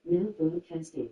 Now broadcasting.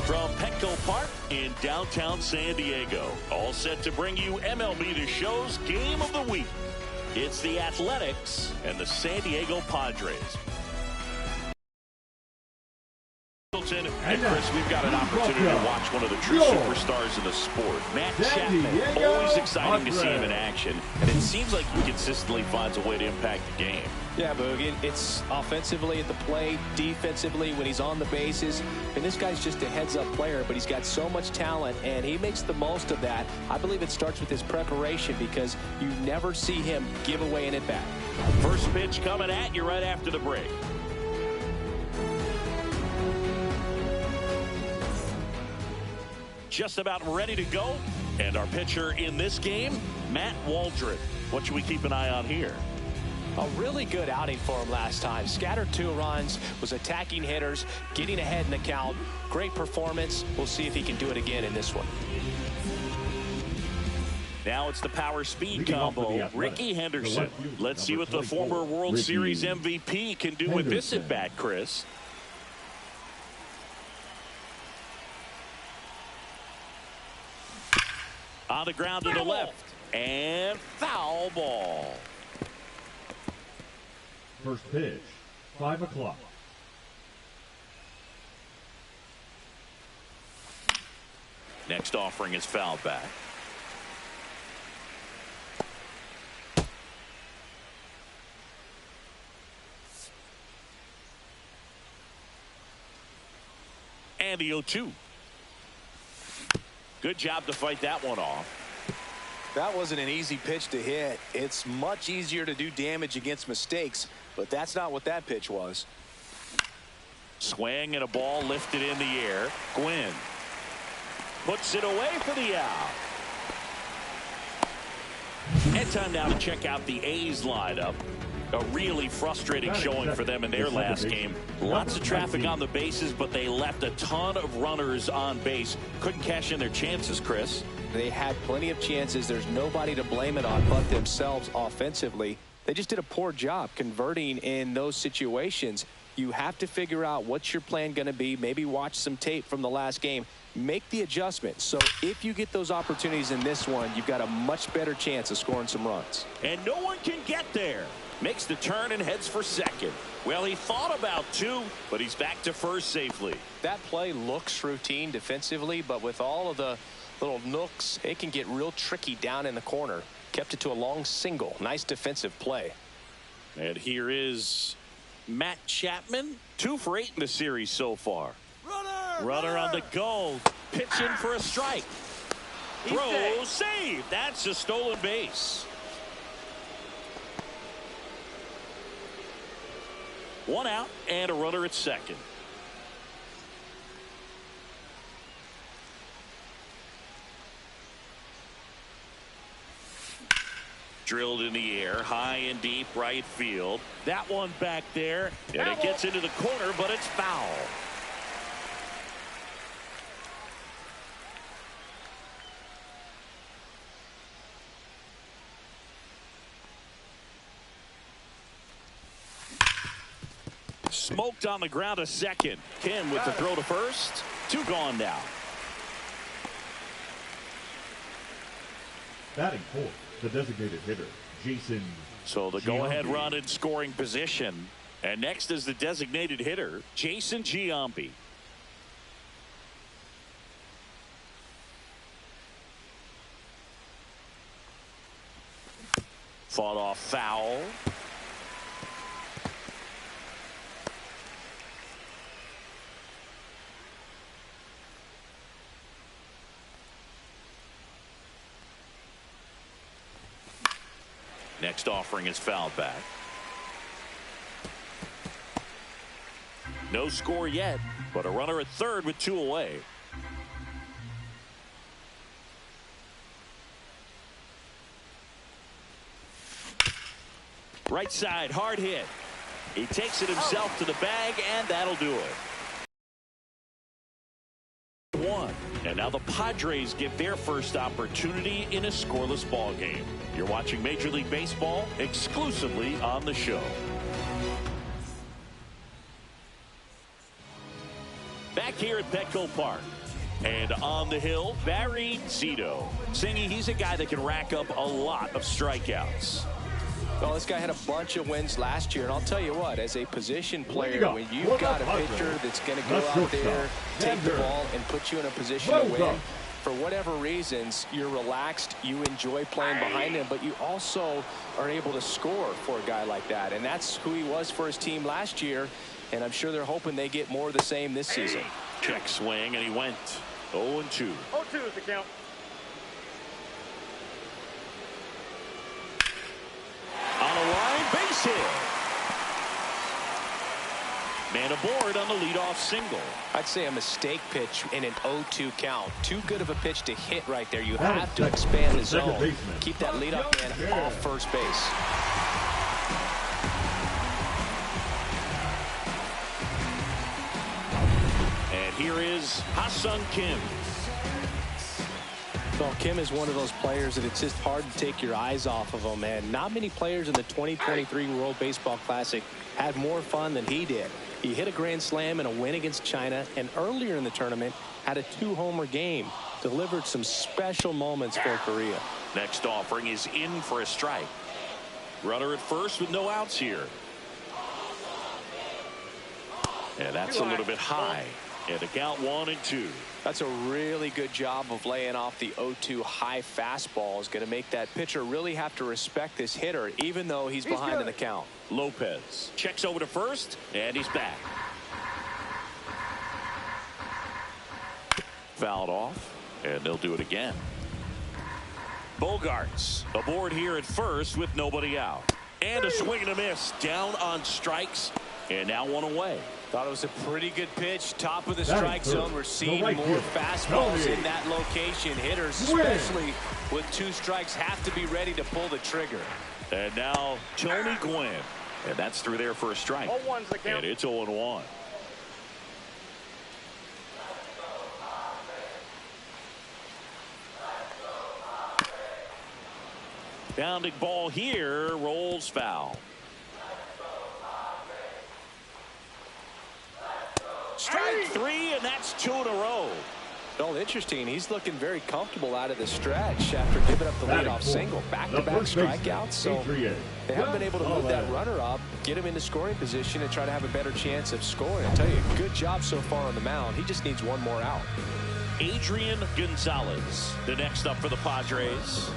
From Petco Park in downtown San Diego, all set to bring you MLB The Show's Game of the Week. It's the Athletics and the San Diego Padres. And Chris, we've got an opportunity to watch one of the true superstars in the sport. Matt Chapman, always exciting to see him in action, and it seems like he consistently finds a way to impact the game. Yeah, Boog, it's offensively at the plate, defensively when he's on the bases. And this guy's just a heads-up player, but he's got so much talent, and he makes the most of that. I believe it starts with his preparation because you never see him give away an at-bat. First pitch coming at you right after the break. Just about ready to go. And our pitcher in this game, Matt Waldron. What should we keep an eye on here? A really good outing for him last time. Scattered 2 runs, was attacking hitters, getting ahead in the count. Great performance. We'll see if he can do it again in this one. Now it's the power speed combo. Ricky Henderson. Let's see what the former World Series MVP can do with this at bat, Chris. On the ground to the left. And foul ball. First pitch, 5 o'clock. Next offering is fouled back. And the 0-2. Good job to fight that one off. That wasn't an easy pitch to hit. It's much easier to do damage against mistakes, but that's not what that pitch was. Swing and a ball lifted in the air. Gwynn puts it away for the out. And time now to check out the A's lineup. A really frustrating showing for them in their last game. Lots of traffic on the bases, but they left a ton of runners on base. Couldn't cash in their chances, Chris. They had plenty of chances. There's nobody to blame it on but themselves offensively. They just did a poor job converting in those situations. You have to figure out what's your plan going to be. Maybe watch some tape from the last game. Make the adjustment. So if you get those opportunities in this one, you've got a much better chance of scoring some runs. And no one can get there. Makes the turn and heads for second. Well, he thought about two, but he's back to first safely. That play looks routine defensively, but with all of the little nooks, it can get real tricky down in the corner. Kept it to a long single. Nice defensive play. And here is Matt Chapman. 2 for 8 in the series so far. Runner on the go. Pitching for a strike. Throw, save. That's a stolen base. 1 out and a runner at second. Drilled in the air, high and deep right field. That one back there, and it gets into the corner, but it's foul. Smoked on the ground to second. Kim with the throw to first. 2 gone now. Batting fourth, the designated hitter, Jason. So the go-ahead run in scoring position. And next is the designated hitter, Jason Giambi. Fought off foul. Next offering is fouled back. No score yet, but a runner at third with 2 away. Right side, hard hit. He takes it himself to the bag, and that'll do it. 1. And now the Padres get their first opportunity in a scoreless ball game. You're watching Major League Baseball exclusively on the show. Back here at Petco Park. And on the hill, Barry Zito. Singy, he's a guy that can rack up a lot of strikeouts. Well, this guy had a bunch of wins last year, and I'll tell you what, as a position player, when you've got a pitcher that's going to go out there, take the ball, and put you in a position to win, for whatever reasons, you're relaxed, you enjoy playing behind him, but you also are able to score for a guy like that, and that's who he was for his team last year, and I'm sure they're hoping they get more of the same this season. Check swing, and he went 0-2. 0-2 is the count. On a line, base hit. Man aboard on the leadoff single. I'd say a mistake pitch in an 0-2 count. Too good of a pitch to hit right there. You have to expand the zone. Keep that leadoff man off first base. And here is Ha-Seong Kim. Well, Kim is one of those players that it's just hard to take your eyes off of him, and not many players in the 2023 World Baseball Classic had more fun than he did. He hit a grand slam in a win against China, and earlier in the tournament had a 2-homer game. Delivered some special moments for Korea. Next offering is in for a strike. Runner at first with no outs here. And that's a little bit high. And a count 1-2. That's a really good job of laying off the 0-2 high fastball. Is going to make that pitcher really have to respect this hitter, even though he's behind in the count. Lopez checks over to first, and he's back. Fouled off, and they'll do it again. Bogarts aboard here at first with nobody out. And a swing and a miss down on strikes. And now one away. Thought it was a pretty good pitch. Top of the strike zone. We're seeing more fastballs in that location. Hitters, especially with 2 strikes, have to be ready to pull the trigger. And now Tony Gwynn. And that's through there for a strike. And it's 0-1. Bounding ball here, rolls foul. Strike 3, and that's 2 in a row. Well, interesting. He's looking very comfortable out of the stretch after giving up the leadoff single. Back-to-back strikeouts, so they haven't been able to move that runner up, get him into scoring position, and try to have a better chance of scoring. I tell you, good job so far on the mound. He just needs one more out. Adrian Gonzalez, the next up for the Padres.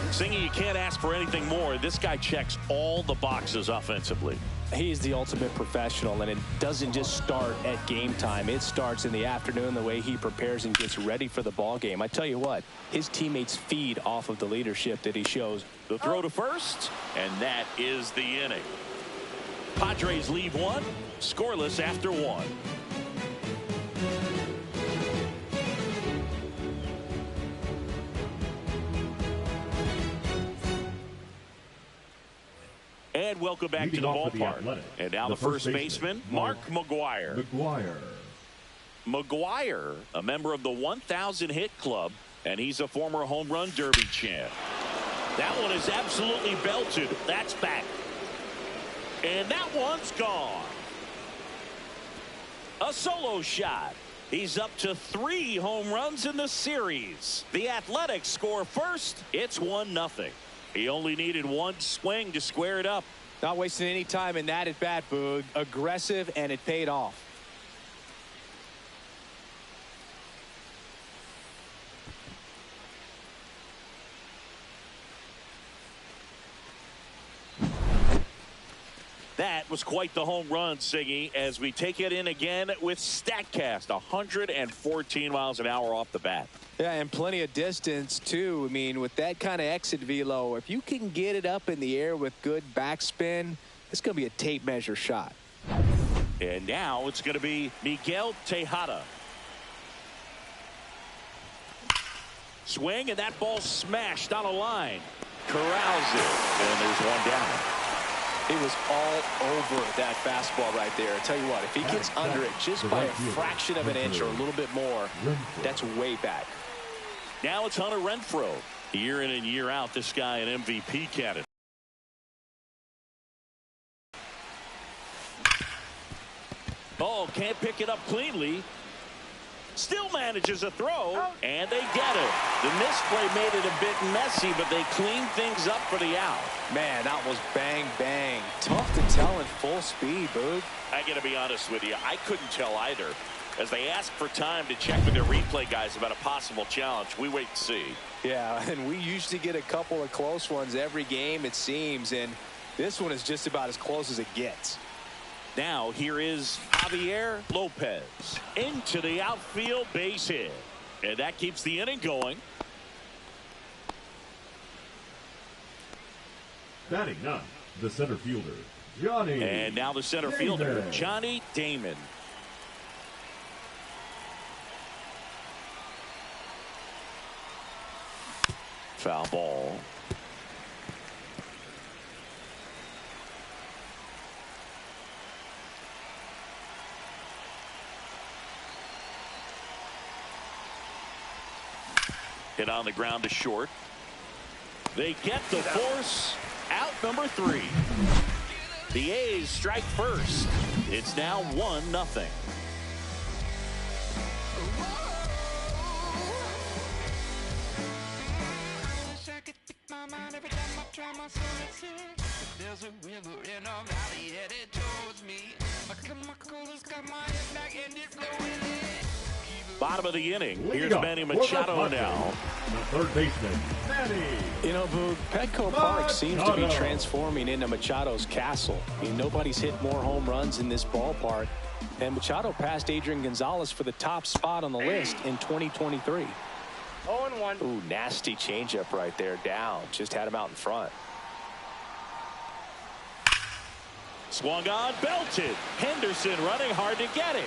Singy, you can't ask for anything more. This guy checks all the boxes offensively. He's the ultimate professional, and it doesn't just start at game time. It starts in the afternoon, the way he prepares and gets ready for the ball game. I tell you what, his teammates feed off of the leadership that he shows. The throw to first, and that is the inning. Padres leave 1, scoreless after 1. And welcome back to the ballpark. And now the first baseman, Mark McGwire. McGwire, a member of the 1,000 hit club, and he's a former home run derby champ. That one is absolutely belted. That's back. And that one's gone. A solo shot. He's up to 3 home runs in the series. The Athletics score first. It's 1-0. He only needed 1 swing to square it up. Not wasting any time in that at bat, Boog. Aggressive, and it paid off. That was quite the home run, Siggy, as we take it in again with StatCast. 114 miles an hour off the bat. Yeah, and plenty of distance, too. I mean, with that kind of exit velo, if you can get it up in the air with good backspin, it's going to be a tape measure shot. And now it's going to be Miguel Tejada. Swing, and that ball smashed on a line. Corrals it, and there's one down. He was all over that fastball right there. I tell you what, if he gets under it just by a fraction of an inch or a little bit more, that's way back. Now it's Hunter Renfroe. Year in and year out, this guy an MVP candidate. Oh, can't pick it up cleanly. Still manages a throw, and they get it. The misplay made it a bit messy, but they cleaned things up for the out. Man, that was bang, bang. Tough to tell in full speed, Boog. I got to be honest with you, I couldn't tell either. As they asked for time to check with their replay guys about a possible challenge, we wait and see. Yeah, and we usually get a couple of close ones every game, it seems, and this one is just about as close as it gets. Now here is Javier Lopez into the outfield, base hit, and that keeps the inning going. Batting 9, the center fielder, Johnny. And now the center fielder, Johnny Damon. Foul ball. Hit on the ground to short. They get the force out, number 3. The A's strike first. It's now 1-0. There's a river in a valley headed towards me. My coolest got my head back and it's flowing in. Bottom of the inning. Here's Manny Machado now. The third baseman, Manny. You know, Boog, Petco Park seems to be transforming into Machado's castle. I mean, nobody's hit more home runs in this ballpark. And Machado passed Adrian Gonzalez for the top spot on the list in 2023. 0-1. Ooh, nasty changeup right there. Down. Just had him out in front. Swung on, belted. Henderson running hard to get it.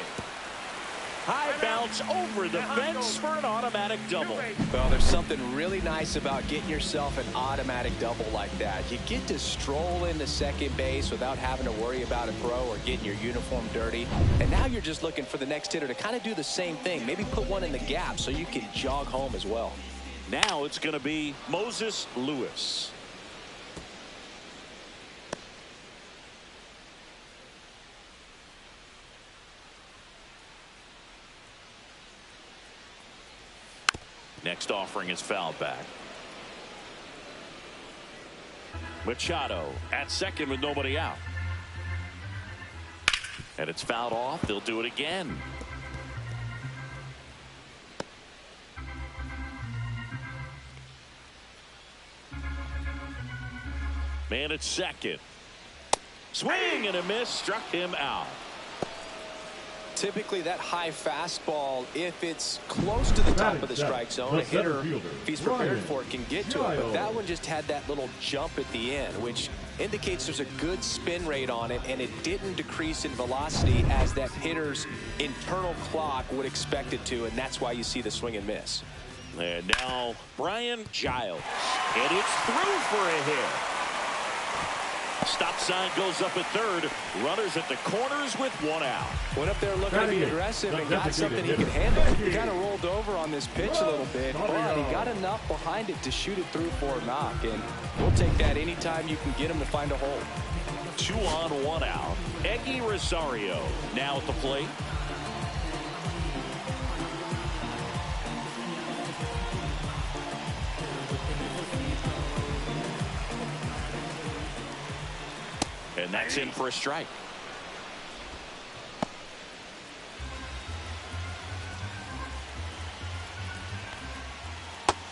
High bounce over the fence for an automatic double. Well, there's something really nice about getting yourself an automatic double like that. You get to stroll into second base without having to worry about a throw or getting your uniform dirty. And now you're just looking for the next hitter to kind of do the same thing. Maybe put one in the gap so you can jog home as well. Now it's going to be Moses Lewis. Next offering is fouled back. Machado at second with nobody out. And it's fouled off. They'll do it again. Man at second. Swing and a miss. Struck him out. Typically that high fastball, if it's close to the top of the strike zone, a hitter, if he's prepared for it, can get to it. But that one just had that little jump at the end, which indicates there's a good spin rate on it, and it didn't decrease in velocity as that hitter's internal clock would expect it to, and that's why you see the swing and miss. And now Brian Giles. And it's through for a hit. Stop sign goes up at third. Runners at the corners with one out. Went up there looking to be aggressive and got something he could handle. He kind of rolled over on this pitch a little bit, but he got enough behind it to shoot it through for a knock. And we'll take that anytime you can get him to find a hole. 2 on, 1 out. Eggy Rosario now at the plate. And that's in for a strike.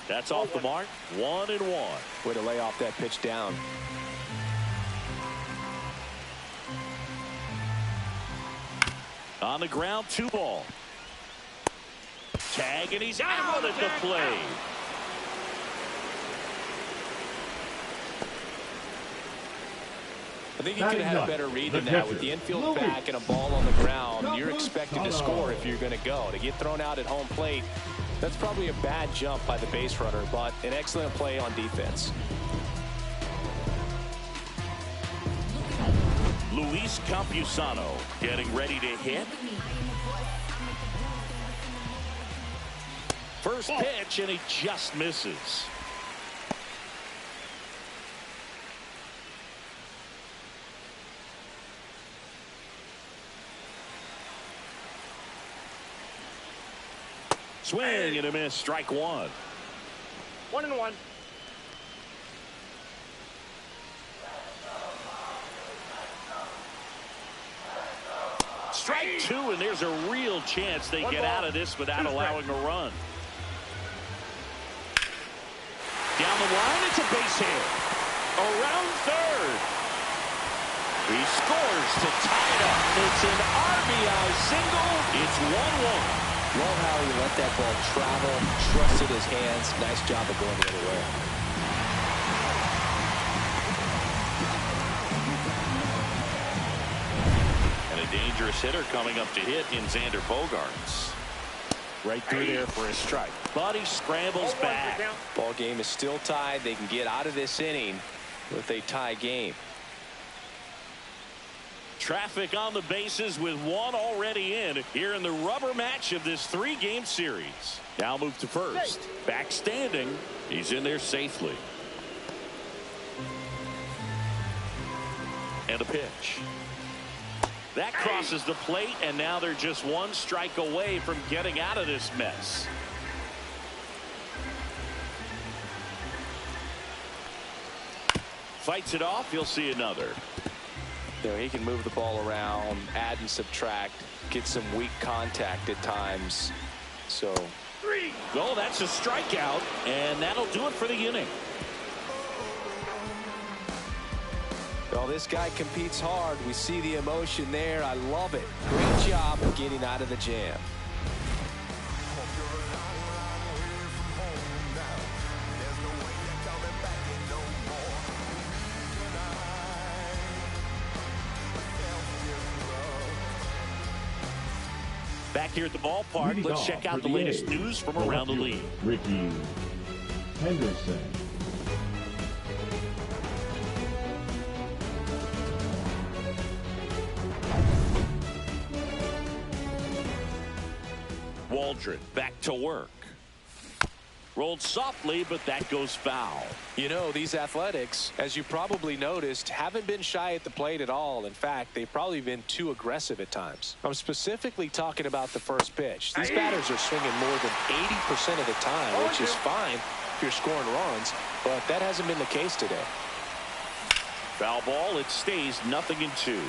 That's off the mark. 1-1. Way to lay off that pitch down. On the ground, 2 ball. Tag, and he's out at the plate. I think he could have had a better read than that. With the infield back and a ball on the ground, you're expected to score if you're going to go. To get thrown out at home plate, that's probably a bad jump by the base runner, but an excellent play on defense. Luis Campusano getting ready to hit. First pitch, and he just misses. Swing and a miss. Strike 1. 1-1. Strike 2, and there's a real chance they get out of this without allowing a run. Down the line, it's a base hit. Around third. He scores to tie it up. It's an RBI single. It's 1-1. Love how he let that ball travel, trusted his hands. Nice job of going the other way. And a dangerous hitter coming up to hit in Xander Bogaerts. Right through there for a strike. But he scrambles back. Ball game is still tied. They can get out of this inning with a tie game. Traffic on the bases with 1 already in here in the rubber match of this 3-game series. Now move to first. Back standing. He's in there safely. And a pitch. That crosses the plate, and now they're just 1 strike away from getting out of this mess. Fights it off. You'll see another. You know, he can move the ball around, add and subtract, get some weak contact at times. So, well, that's a strikeout, and that'll do it for the inning. Well, this guy competes hard. We see the emotion there. I love it. Great job of getting out of the jam. Back here at the ballpark, Leading let's off check out for the the latest A's, news from the around the left league. fielder, Ricky Henderson. Waldron back to work. Rolled softly, but that goes foul. You know, these Athletics, as you probably noticed, haven't been shy at the plate at all. In fact, they've probably been too aggressive at times. I'm specifically talking about the first pitch. These batters are swinging more than 80% of the time, which is fine if you're scoring runs, but that hasn't been the case today. Foul ball, it stays 0-2.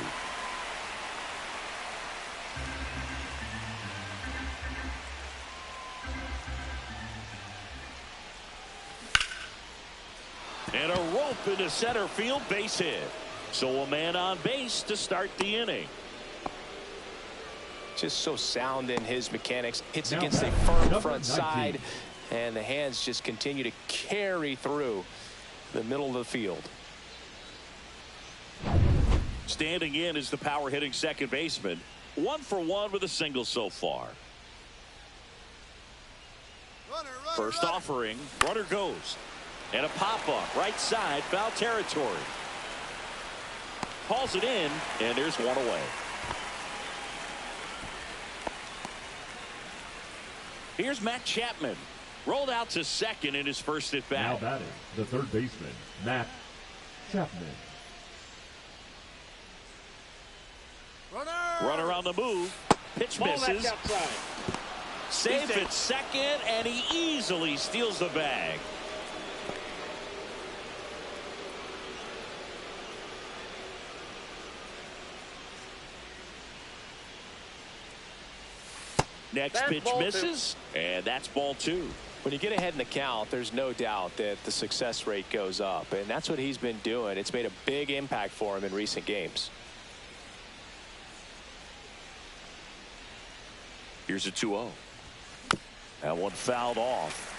And a rope into center field, base hit. So a man on base to start the inning. Just so sound in his mechanics. Hits Now against a back, firm number front 19. side, and the hands just continue to carry through the middle of the field. Standing in is the power hitting second baseman. 1 for 1 with a single so far. First offering, runner goes. And a pop-up, right side, foul territory. Hauls it in, and there's one away. Here's Matt Chapman. Rolled out to second in his first at bat. Now batting, the third baseman, Matt Chapman. Runner on the move. Pitch misses. Safe at second, and he easily steals the bag. Next pitch misses, and that's ball 2. When you get ahead in the count, there's no doubt that the success rate goes up, and that's what he's been doing. It's made a big impact for him in recent games. Here's a 2-0. That one fouled off.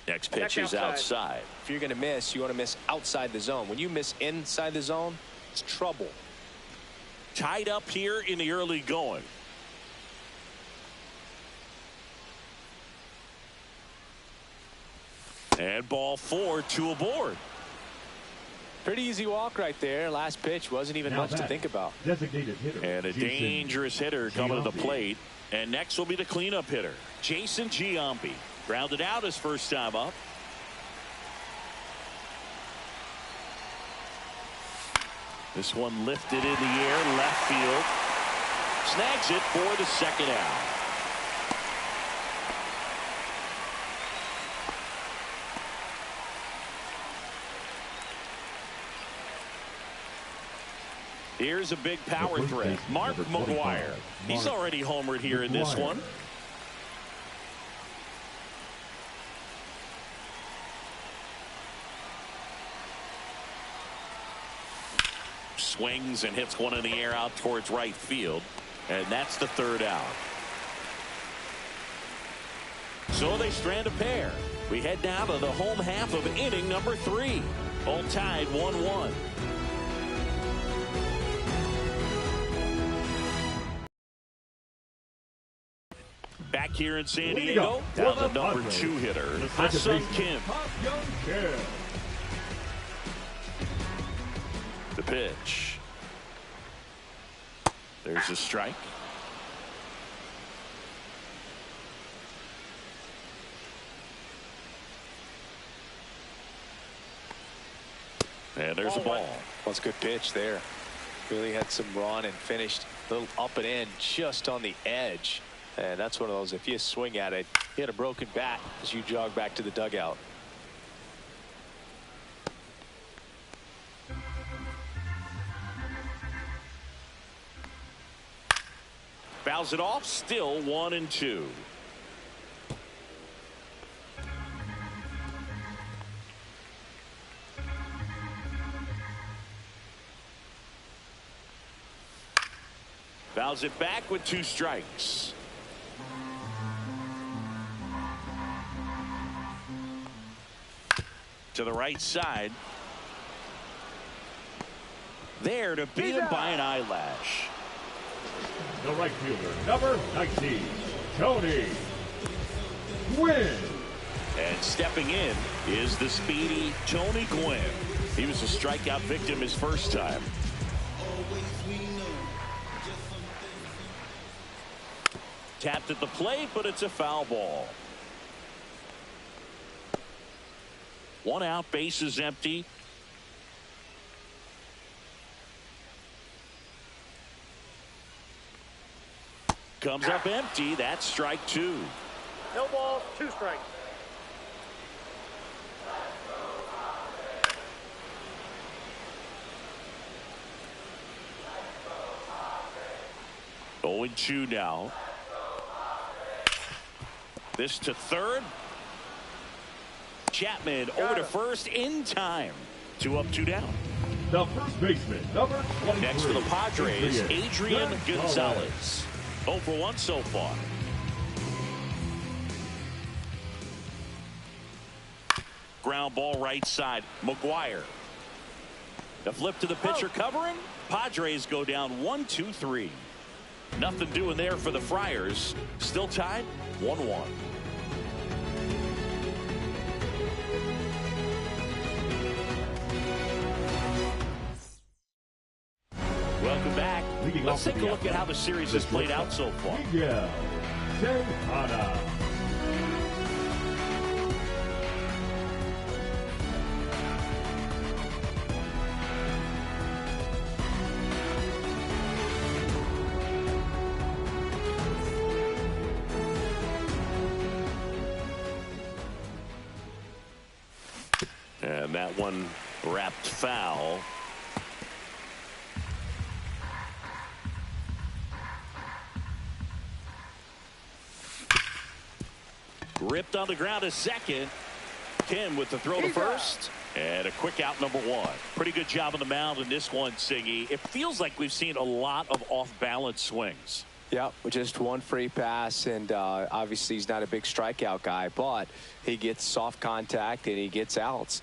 Next pitch is outside. If you're going to miss, you want to miss outside the zone. When you miss inside the zone, it's trouble. Tied up here in the early going. And ball 4, 2 aboard. Pretty easy walk right there. Last pitch wasn't even Now much to batting, think about. designated hitter, And a Jason dangerous hitter coming to the Giambi. plate. And next will be the cleanup hitter, Jason Giambi. Grounded out his first time up. This one lifted in the air, left field. Snags it for the second out. Here's a big power The first threat. baseman, Mark number 45, McGuire. He's Mark already homered here in this McGuire. one. Swings and hits one in the air out towards right field. And that's the third out. So they strand a pair. We head now to the home half of inning number 3. All tied 1-1. Back here in San Leading Diego, off down for the the number Padres, 2 hitter, the second Ha-Seong baseman, Kim. Ha-Seong Kim. The pitch. There's a strike. And there's a ball. Well, it's a good pitch there. Really had some run and finished a little up and in just on the edge. And that's one of those, if you swing at it, you had a broken bat as you jog back to the dugout. Fouls it off, still 1-2. Fouls it back with 2 strikes. to the right side. There to beat him by an eyelash. The right fielder, number 19, Tony Gwynn. And stepping in is the speedy Tony Gwynn. He was a strikeout victim his first time. Tapped at the plate, but it's a foul ball. 1 out, base is empty. Comes up empty. That's strike 2. No balls, 2 strikes. Going 2 now. This to third. Chapman over to first in time. 2 up, 2 down. The first baseman, number 23. Next for the Padres, Adrian Gonzalez. 0 for 1 so far. Ground ball right side. McGuire. The flip to the pitcher covering. Padres go down 1-2-3. Nothing doing there for the Friars. Still tied 1-1. Welcome back. Let's take a look at how the series has played out so far. Miguel Tejada. And that one wrapped foul. Ripped on the ground to second. Kim with the throw to first. And a quick out, number 1. Pretty good job on the mound in this one, Siggy. It feels like we've seen a lot of off-balance swings. Yeah, just one free pass, and obviously he's not a big strikeout guy, but he gets soft contact and he gets outs.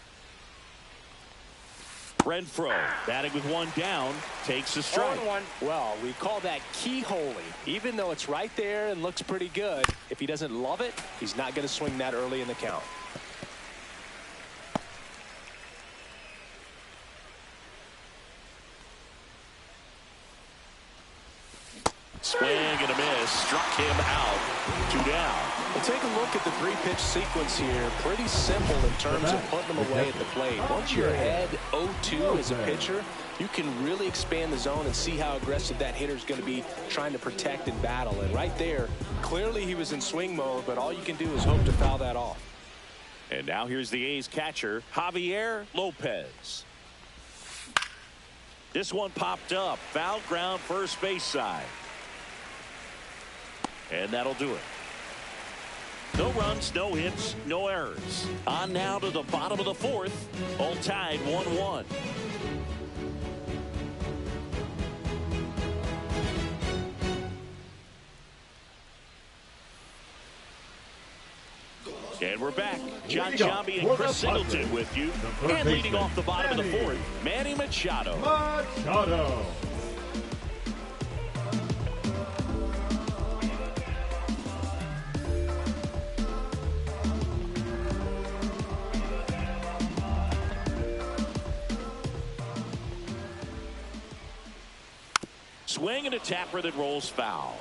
Renfroe batting with 1 down, takes a strike. 0-1. Well, we call that keyholing. Even though it's right there and looks pretty good, if he doesn't love it, he's not going to swing that early in the count. Swing and a miss, struck him out. 2 down. Well, take a look at the 3-pitch sequence here. Pretty simple in terms of putting them away at the plate. Once you're ahead 0-2 as a pitcher, you can really expand the zone and see how aggressive that hitter is going to be trying to protect and battle. And right there, clearly he was in swing mode, but all you can do is hope to foul that off. And now here's the A's catcher, Javier Lopez. This one popped up. Foul ground, first base side. And that'll do it. No runs, no hits, no errors. On now to the bottom of the 4th. All tied 1-1. And we're back. John Giambi and Chris Singleton with you. And leading off the bottom of the 4th, Manny Machado. Machado. Swing and a tapper that rolls foul.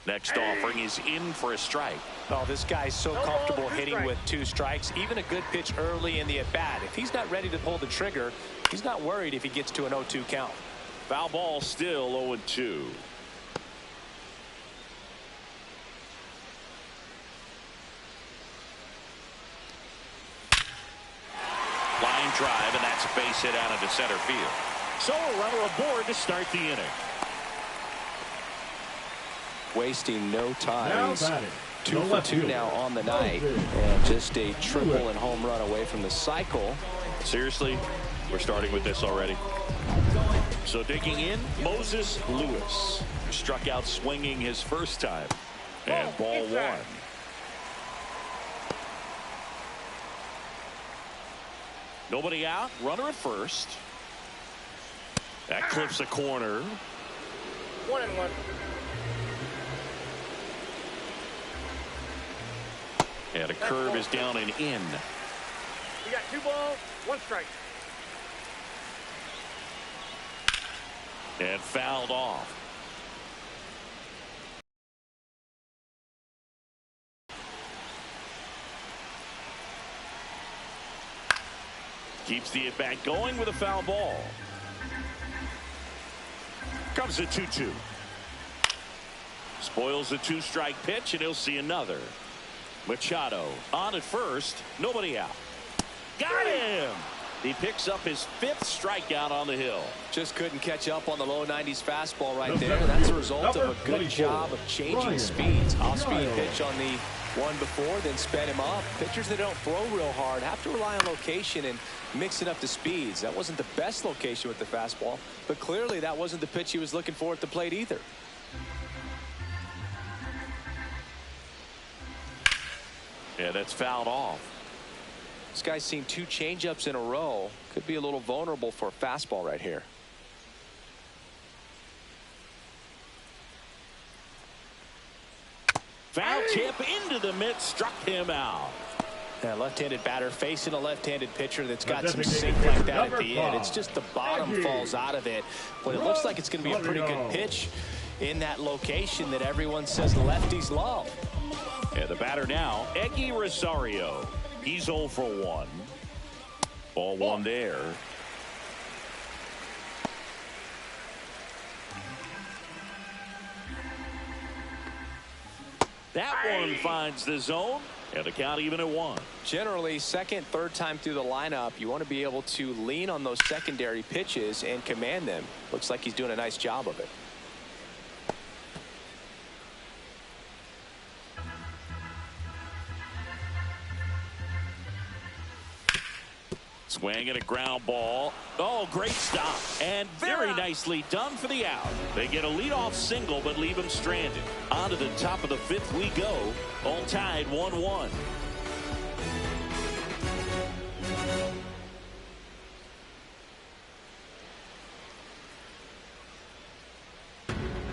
Next offering is in for a strike. Oh, this guy's so comfortable hitting with 2 strikes. Even a good pitch early in the at-bat. If he's not ready to pull the trigger, he's not worried if he gets to an 0-2 count. Foul ball, still 0-2. Line drive, and that's a base hit out into center field. So a runner aboard to start the inning. Wasting no time. He's 2 for 2 fielder. now on the night, and just a triple and home run away from the cycle. Seriously, we're starting with this already. So digging in, Moses Lewis struck out swinging his first time. And ball one. Nobody out, runner at first. That clips a corner. 1-1. And a curve is down and in. We got 2 balls, 1 strike. And fouled off. Keeps the at-bat going with a foul ball. Comes a 2-2. Spoils the 2-strike pitch, and he'll see another. Machado on at first. Nobody out. Got him! He picks up his 5th strikeout on the hill. Just couldn't catch up on the low 90s fastball right there. That's a result of a good job of changing speeds. Off-speed pitch on the one before, then sped him up. Pitchers that don't throw real hard have to rely on location and mix it up to speeds. That wasn't the best location with the fastball, but clearly that wasn't the pitch he was looking for at the plate either. Yeah, that's fouled off. This guy's seen 2 changeups in a row. Could be a little vulnerable for a fastball right here. Foul tip into the mitt, struck him out. Yeah, left-handed batter facing a left-handed pitcher that's got some sink like that at the end. It's just the bottom falls out of it. But it looks like it's going to be a pretty good pitch in that location that everyone says lefties love. And the batter now, Eggy Rosario. He's 0 for 1. Ball 1 there. That one finds the zone, and the count even at 1. Generally, second, third time through the lineup, you want to be able to lean on those secondary pitches and command them. Looks like he's doing a nice job of it. Swing and a ground ball. Oh, great stop. And very nicely done for the out. They get a leadoff single, but leave him stranded. On to the top of the 5th we go. All tied 1-1.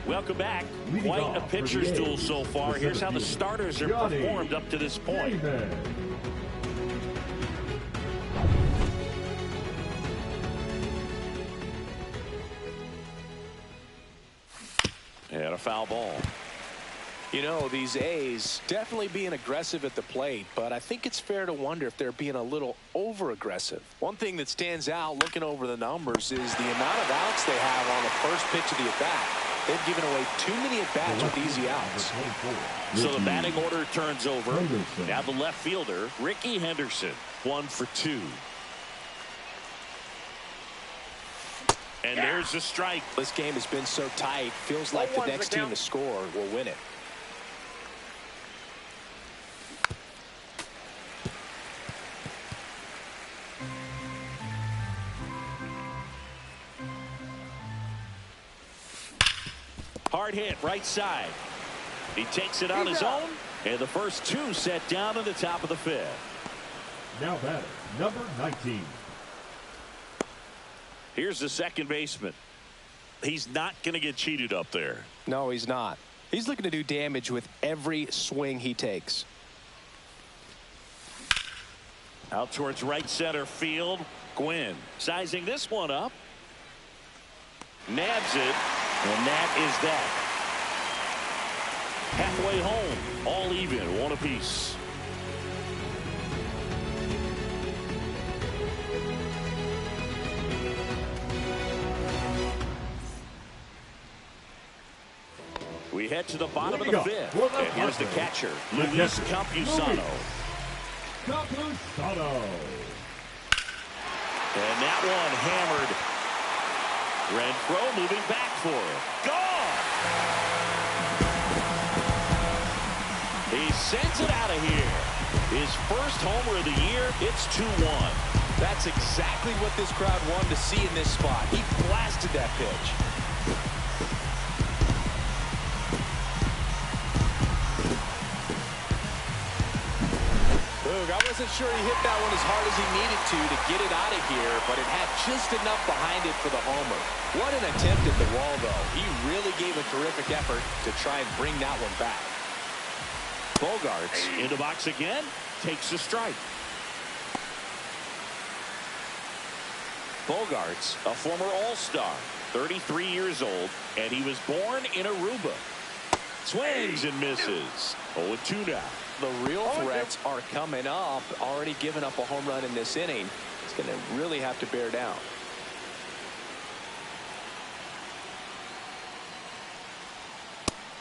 Welcome back. Quite a pitcher's duel so far. Here's how the starters have performed up to this point. And a foul ball. You know, these A's definitely being aggressive at the plate, but I think it's fair to wonder if they're being a little over-aggressive. One thing that stands out looking over the numbers is the amount of outs they have on the first pitch of the at-bat. They've given away too many at-bats with easy outs. So the batting order turns over. Now the left fielder, Ricky Henderson, 1 for 2. And there's the strike. This game has been so tight. Feels like the next team to score will win it. Hard hit right side. He takes it on his own. And the first 2 set down at the top of the 5th. Now batter, number 19. Here's the second baseman. He's not going to get cheated up there. No, he's not. He's looking to do damage with every swing he takes. Out towards right center field. Gwynn sizing this one up. Nabs it. And that is that. Halfway home. All even. 1 apiece. We head to the bottom of the 5th. And here's the catcher, Luis Campusano. And that one hammered. Renfroe moving back for it. Gone! He sends it out of here. His first homer of the year. It's 2-1. That's exactly what this crowd wanted to see in this spot. He blasted that pitch. Boog, I wasn't sure he hit that one as hard as he needed to get it out of here, but it had just enough behind it for the homer. What an attempt at the wall, though. He really gave a terrific effort to try and bring that one back. Bogaerts in the box again, takes a strike. Bogaerts, a former All-Star, 33 years old, and he was born in Aruba. Swings and misses. 0-2 now. The real threats are coming up. Already given up a home run in this inning. He's going to really have to bear down.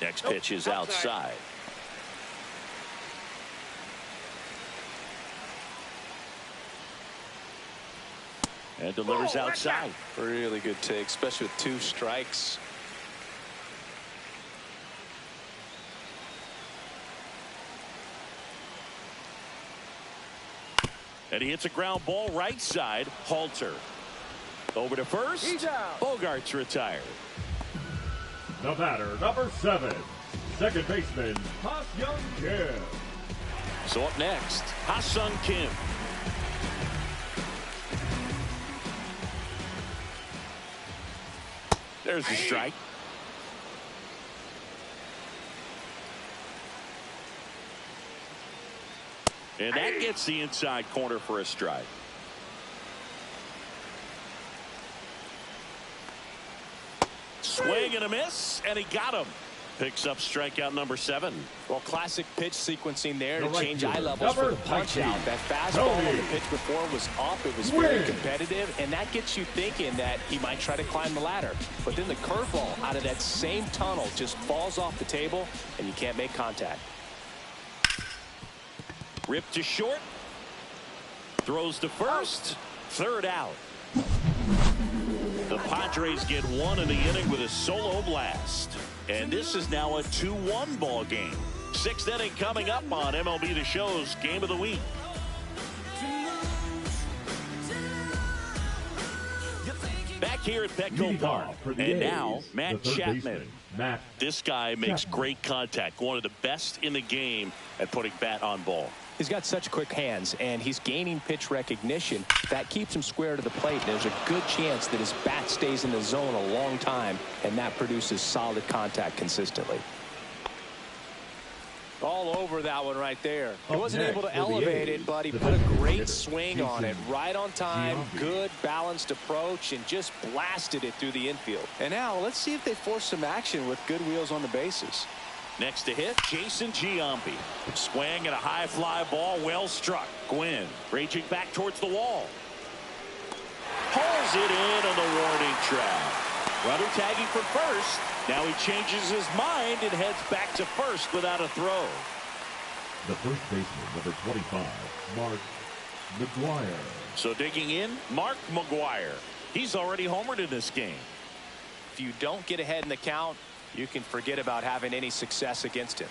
Next pitch is outside. And delivers outside. Really good take, especially with 2 strikes. And he hits a ground ball right side. Halter. Over to first. Bogaerts retired. The batter, number 7, second baseman, Ha-Seong Kim. So up next, Ha-Seong Kim. There's the strike. And that gets the inside corner for a strike. Swing and a miss, and he got him. Picks up strikeout number 7. Well, classic pitch sequencing there to The right change fielder, eye levels for the number punch 19, out. That fastball on the Tony pitch before was up. It was very Gwynn. competitive, and that gets you thinking that he might try to climb the ladder. But then the curveball out of that same tunnel just falls off the table, and you can't make contact. Ripped to short. Throws to first. Third out. The Padres get 1 in the inning with a solo blast. And this is now a 2-1 ball game. 6th inning coming up on MLB The Show's Game of the Week. Back here at Petco Leading Park. off for the And A's, now, Matt the third Chapman. baseman, Matt This guy makes Chapman. great contact. One of the best in the game at putting bat on ball. He's got such quick hands, and he's gaining pitch recognition. That keeps him square to the plate. There's a good chance that his bat stays in the zone a long time, and that produces solid contact consistently. All over that one right there. He wasn't able to elevate it, but he put a great swing on it. Right on time, good balanced approach, and just blasted it through the infield. And now let's see if they force some action with good wheels on the bases. Next to hit, Jason Giambi. Swing and a high fly ball, well struck. Gwynn raging back towards the wall. Pulls it in on the warning track. Runner tagging for first. Now he changes his mind and heads back to first without a throw. The first baseman, number 25, Mark McGuire. So digging in, Mark McGuire. He's already homered in this game. If you don't get ahead in the count, you can forget about having any success against him.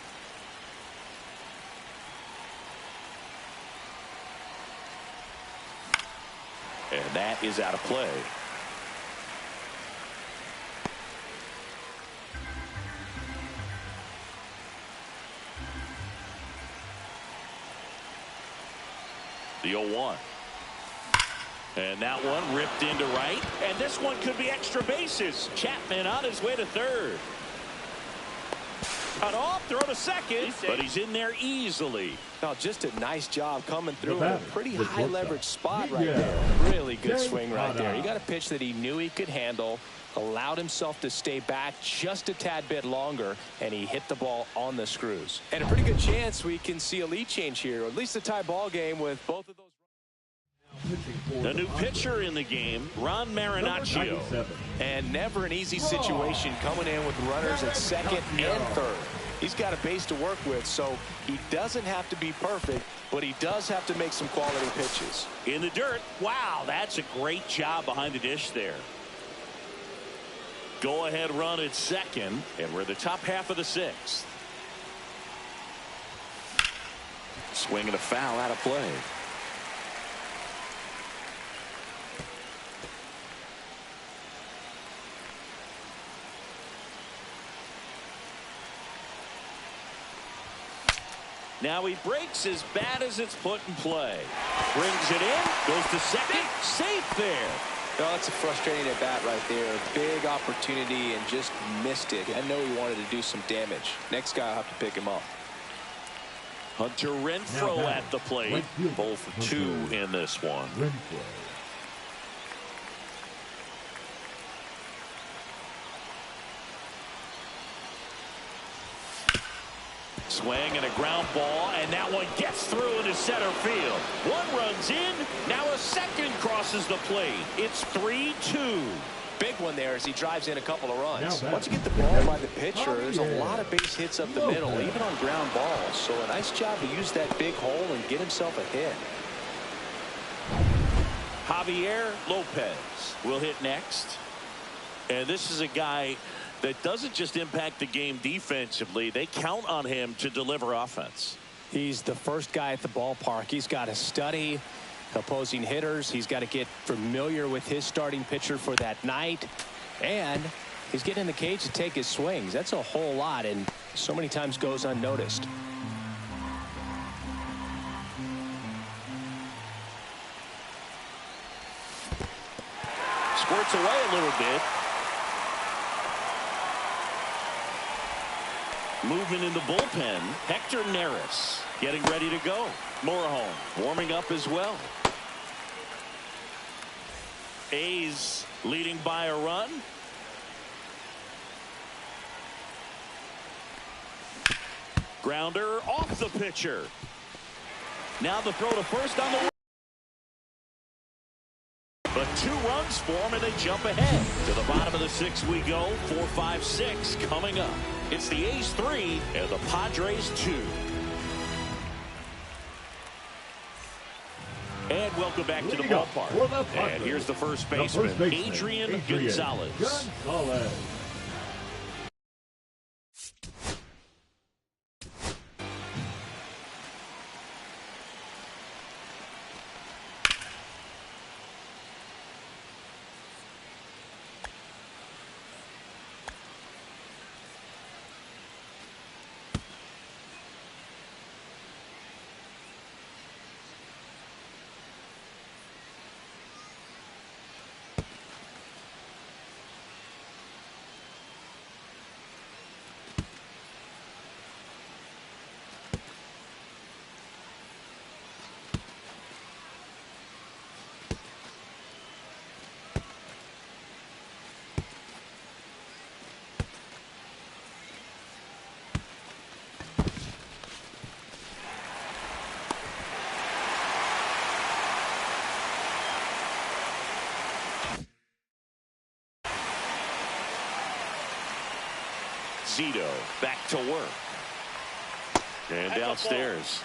And that is out of play. The 0-1. And that one ripped into right. And this one could be extra bases. Chapman on his way to third. Cut off, throw to second, but he's in there easily. Now, just a nice job coming through in a batter, pretty the high leverage shortstop, spot right Miguel there. Really good swing right Tejada. there. He got a pitch that he knew he could handle, allowed himself to stay back just a tad bit longer, and he hit the ball on the screws. And a pretty good chance we can see a lead change here, or at least a tie ball game with both of those. The new pitcher in the game, Ron Marinaccio. And never an easy situation coming in with runners at second and third. He's got a base to work with, so he doesn't have to be perfect, but he does have to make some quality pitches. In the dirt. Wow, that's a great job behind the dish there. Go ahead run at second, and we're in the top half of the 6th. Swing and a foul out of play. Now he breaks as bad as it's put in play. Brings it in, goes to second, safe there. No, it's a frustrating at bat right there. Big opportunity and just missed it. I know he wanted to do some damage. Next guy will have to pick him up. Hunter Renfroe at the plate. 0 for 2 in this one. Swing and a ground ball, and that one gets through into center field. One runs in, now a second crosses the plate. It's 3-2. Big one there as he drives in a couple of runs. Once you get the ball by the pitcher, there's a lot of base hits up the middle, even on ground balls. So a nice job to use that big hole and get himself a hit. Javier Lopez will hit next. And this is a guy that doesn't just impact the game defensively. They count on him to deliver offense. He's the first guy at the ballpark. He's got to study opposing hitters. He's got to get familiar with his starting pitcher for that night. And he's getting in the cage to take his swings. That's a whole lot, and so many times goes unnoticed. Squirts away a little bit. Moving in the bullpen, Hector Neris getting ready to go. Morejon warming up as well. A's leading by a run. Grounder off the pitcher. Now the throw to first on the. But 2 runs for him, and they jump ahead. To the bottom of the 6th we go. 4, 5, 6 coming up. It's the A's 3 and the Padres 2. And welcome back to the ballpark. And here's the first baseman, Adrian Gonzalez. Zito back to work. And downstairs.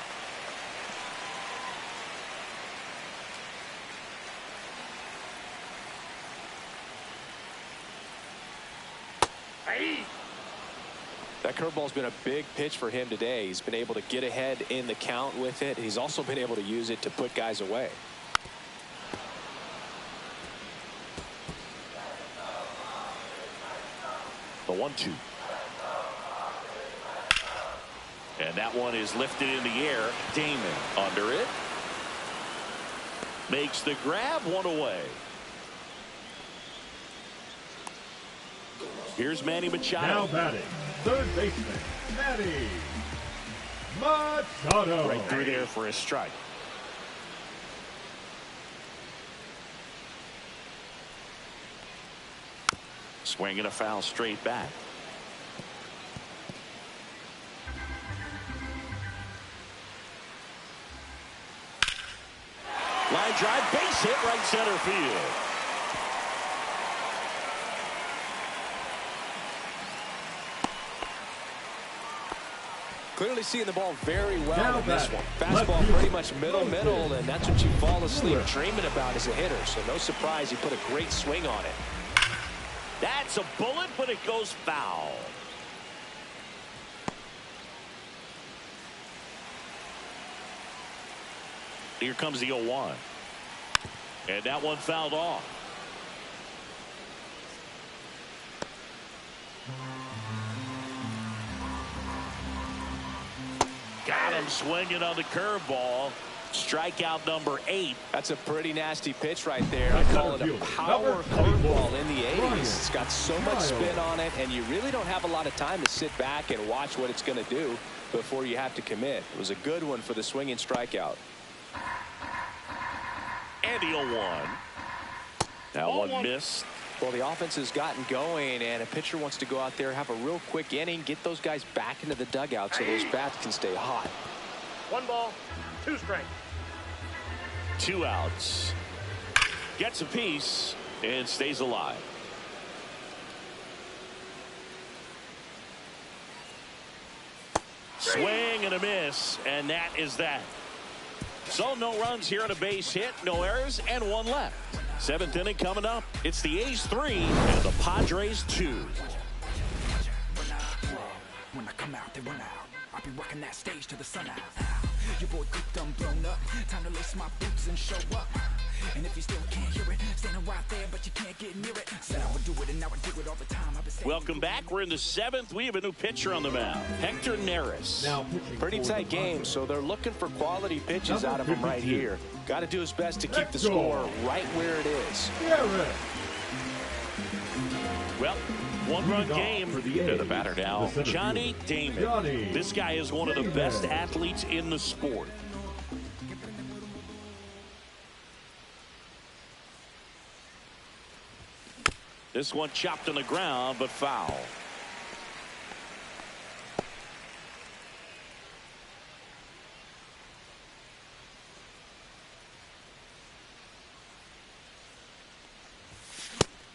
That curveball's been a big pitch for him today. He's been able to get ahead in the count with it. He's also been able to use it to put guys away. The 1-2. And that one is lifted in the air. Damon under it. Makes the grab, 1 away. Here's Manny Machado. Now batting, third baseman, Manny Machado. Right through there for a strike. Swinging a foul straight back. Line drive, base hit, right center field. Clearly seeing the ball very well in this one. Fastball pretty much middle, and that's what you fall asleep dreaming about as a hitter. So no surprise he put a great swing on it. That's a bullet, but it goes foul. Here comes the 0-1. And that one fouled off. Got him swinging on the curveball. Strikeout number 8. That's a pretty nasty pitch right there. I call it a power curveball in the 80s. It's got so much spin on it, and you really don't have a lot of time to sit back and watch what it's going to do before you have to commit. It was a good one for the swinging strikeout. And the 0-1. That one missed. Well, the offense has gotten going, and a pitcher wants to go out there, have a real quick inning, get those guys back into the dugout so those bats can stay hot. 1 ball, 2 strikes. 2 outs. Gets a piece and stays alive. Swing and a miss, and that is that. So no runs here on a base hit, no errors, and 1 left. 7th inning coming up. It's the A's 3 and the Padres 2. When I come out, they run out. I'll be rocking that stage to the sun out. Your boy Coop done blown up. Time to lace my boots and show up. And if you still can't hear it, standing right there, but you can't get near it. Said I would do it, and now I do it all the time. Welcome back. We're in the 7th. We have a new pitcher on the mound, Hector Neris. Now pretty tight game, so they're looking for quality pitches out of him right here. Got to do his best to keep the score right where it is. Well, 1-run game for the batter now, Johnny Damon. This guy is one of the best athletes in the sport. This one chopped on the ground, but foul.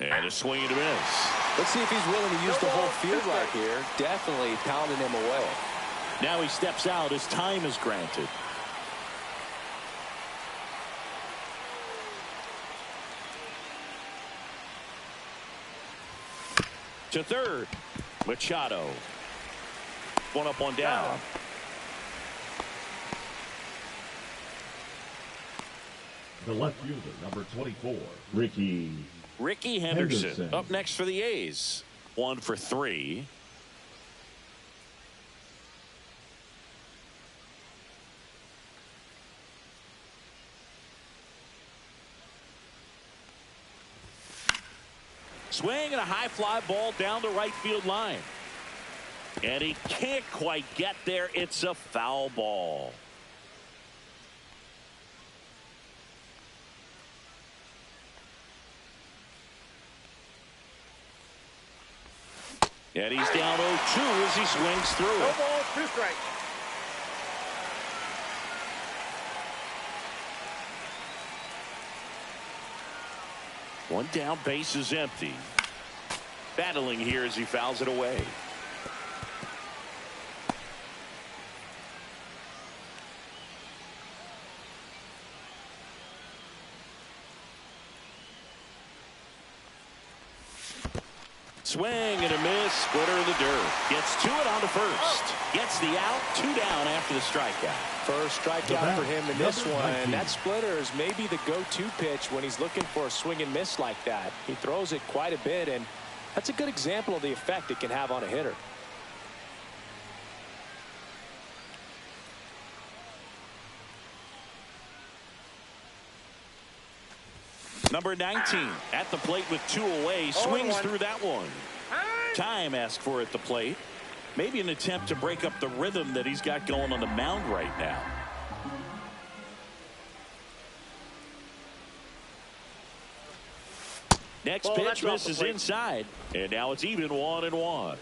And a swing and a miss. Let's see if he's willing to use the whole field right here. Definitely pounding him away. Now he steps out as time is granted. To third, Machado. 1 up, 1 down. The left fielder, number 24, Ricky Henderson. Up next for the A's. 1 for 3. Swing and a high fly ball down the right field line. And he can't quite get there. It's a foul ball. And he's down 0-2 as he swings through it. No balls, 2 strikes. One down, base is empty. Battling here as he fouls it away. Swing and a miss, splitter in the dirt. Gets to it on to first. Gets the out, 2 down after the strikeout. First strikeout for him in this one. And that splitter is maybe the go-to pitch when he's looking for a swing and miss like that. He throws it quite a bit, and that's a good example of the effect it can have on a hitter. Number 19 at the plate with 2 away. Swings through that one. Time asked for at the plate. Maybe an attempt to break up the rhythm that he's got going on the mound right now. Next pitch misses inside. And now it's even 1-1.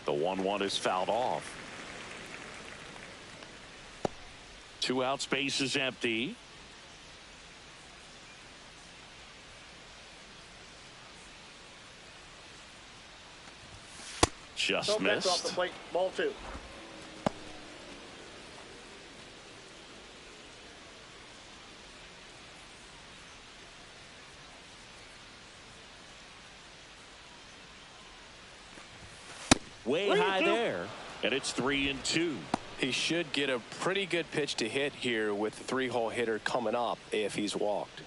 The 1-1 is fouled off. 2 out, space is empty. Just missed. Off the plate, ball 2. Way high there, and it's 3-2. He should get a pretty good pitch to hit here with the 3-hole hitter coming up if he's walked.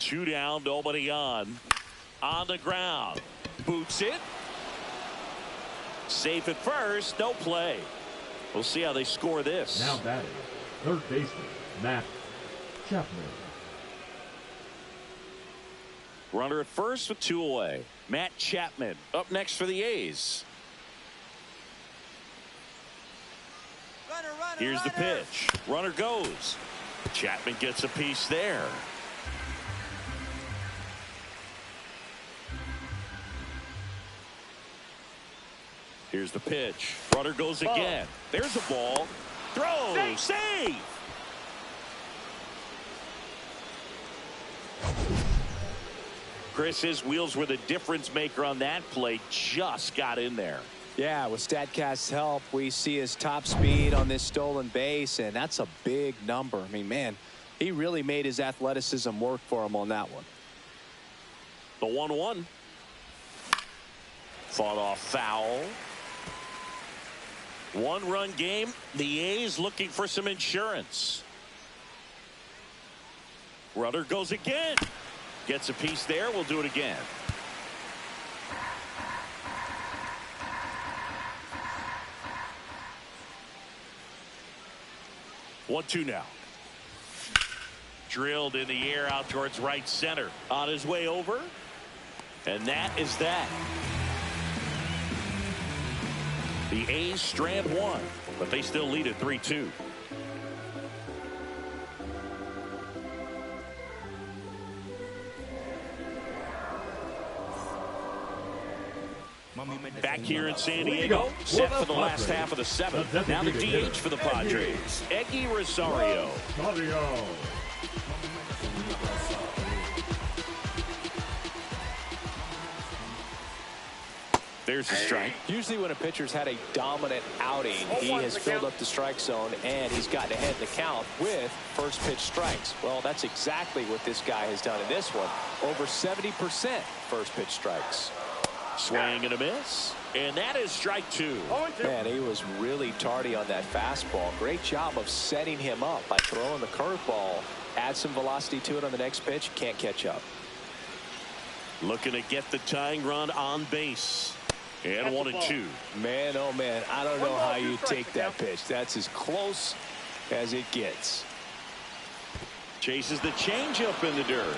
2 down, nobody on. On the ground. Boots it. Safe at first. No play. We'll see how they score this. Now batting, third baseman, Matt Chapman. Runner at first with 2 away. Matt Chapman up next for the A's. Here's the pitch. Runner goes. Chapman gets a piece there. Here's the pitch. Runner goes again. There's a ball. Throw. Save. Chris, his wheels were the difference maker on that play. Just got in there. Yeah, with StatCast's help, we see his top speed on this stolen base, and that's a big number. I mean, man, he really made his athleticism work for him on that one. The 1-1. Fought off foul. 1-run game. The A's looking for some insurance. Runner goes again. Gets a piece there. We'll do it again. One-two now. Drilled in the air out towards right center. On his way over. And that is that. The A's strand 1, but they still lead at 3-2. Back here in San Diego, set for the last half of the 7th. Now the DH for the Padres, Eggy Rosario. There's a strike. Usually when a pitcher's had a dominant outing, he has filled up the strike zone and he's gotten ahead in the count with first pitch strikes. Well, that's exactly what this guy has done in this one. Over 70% first pitch strikes. Swing and a miss. And that is strike 2. Man, he was really tardy on that fastball. Great job of setting him up by throwing the curveball. Add some velocity to it on the next pitch. Can't catch up. Looking to get the tying run on base. And 1-2. Man, oh man, I don't know how you take that pitch. That's as close as it gets. Chases the changeup in the dirt.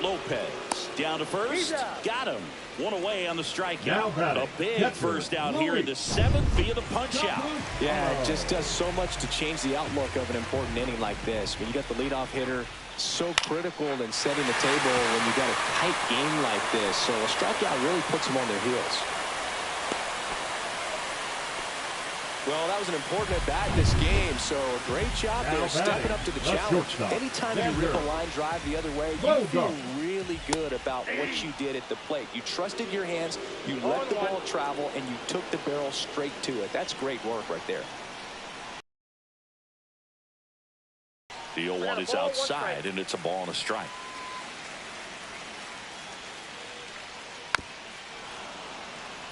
Lopez down to first. Got him. 1 away on the strikeout. A big first out here in the 7th via the punch out. Yeah, it just does so much to change the outlook of an important inning like this. When you got the leadoff hitter, so critical in setting the table when you got a tight game like this. So a strikeout really puts them on their heels. Well, that was an important at-bat in this game, so a great job there stepping up to the challenge. Anytime you rip a line drive the other way, you feel really good about what you did at the plate. You trusted your hands, you let the ball travel, and you took the barrel straight to it. That's great work right there. The 0-1 is outside, and it's a ball and a strike.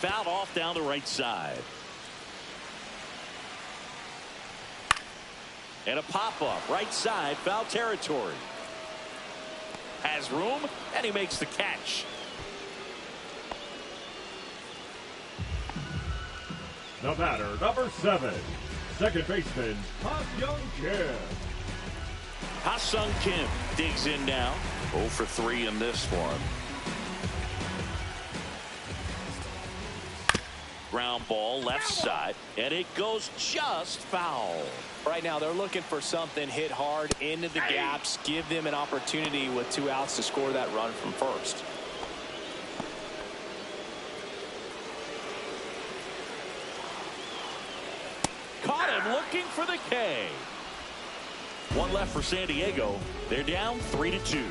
Fouled off down the right side. And a pop-up, right side, foul territory. Has room, and he makes the catch. The batter, number 7, second baseman, Ha-Seong Kim. Ha-Seong Kim digs in now. 0 for 3 in this one. Ground ball left side, and it goes just foul. Right now they're looking for something hit hard into the gaps, give them an opportunity with 2 outs to score that run from first. Caught him looking for the K. 1 left for San Diego. They're down 3-2.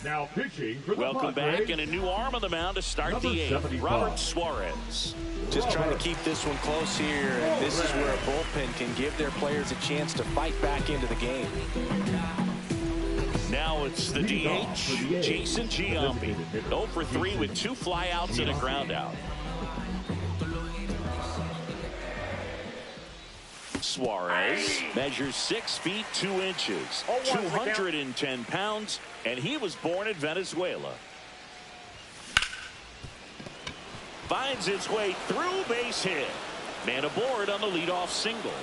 Now pitching for the Welcome Padres. back, and a new arm on the mound to start the 8th. Robert Suarez. Just trying to keep this one close here, and this is where a bullpen can give their players a chance to fight back into the game. Now it's the DH, Jason Giambi. 0 for 3 with 2 flyouts and a ground out. Suarez measures 6 feet 2 inches, 210 pounds, and he was born in Venezuela. Finds its way through, base hit. Man aboard on the leadoff single.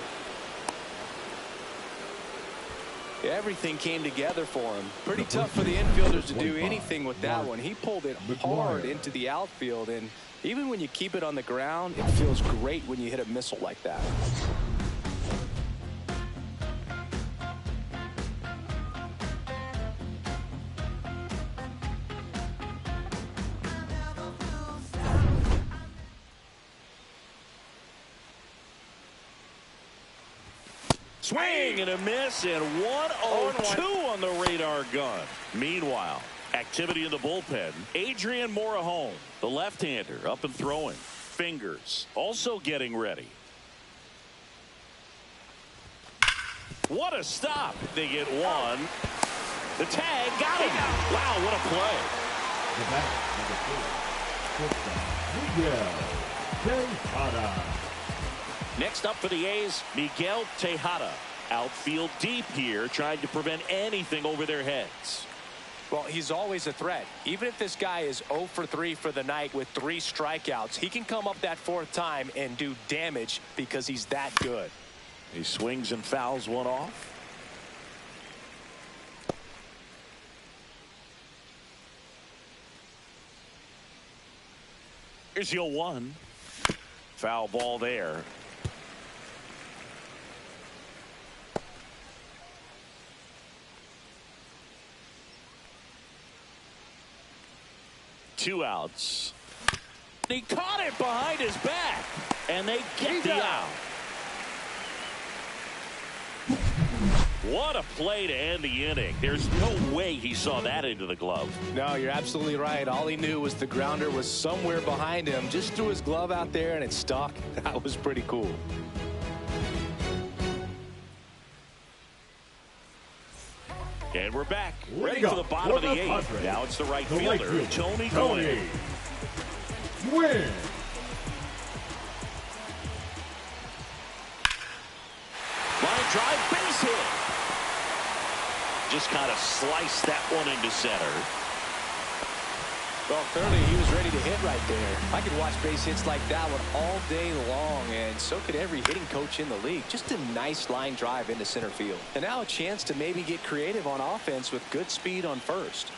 Everything came together for him. Pretty tough for the infielders to do anything with that one. He pulled it hard into the outfield, and even when you keep it on the ground, it feels great when you hit a missile like that. Swing and a miss, and 1-0-2 on the radar gun. Meanwhile, activity in the bullpen. Adrian Morejon, the left-hander, up and throwing. Fingers also getting ready. What a stop. They get one. The tag got him. Wow, what a play. Miguel Tejada. Next up for the A's, Miguel Tejada. Outfield deep here, trying to prevent anything over their heads. Well, he's always a threat. Even if this guy is 0 for 3 for the night with 3 strikeouts, he can come up that 4th time and do damage because he's that good. He swings and fouls one off. Here's the 0-1. Foul ball there. Two outs. He caught it behind his back, and they get the out. What a play to end the inning. There's no way he saw that into the glove. No, you're absolutely right. All he knew was the grounder was somewhere behind him. Just threw his glove out there, and it stuck. That was pretty cool. And we're back, ready for the bottom of the 8th. Now it's the right fielder, Tony Gwynn. Line drive, base hit. Just kind of sliced that one into center. Well, clearly he was ready to hit right there. I could watch base hits like that one all day long, and so could every hitting coach in the league. Just a nice line drive into center field. And now a chance to maybe get creative on offense with good speed on first.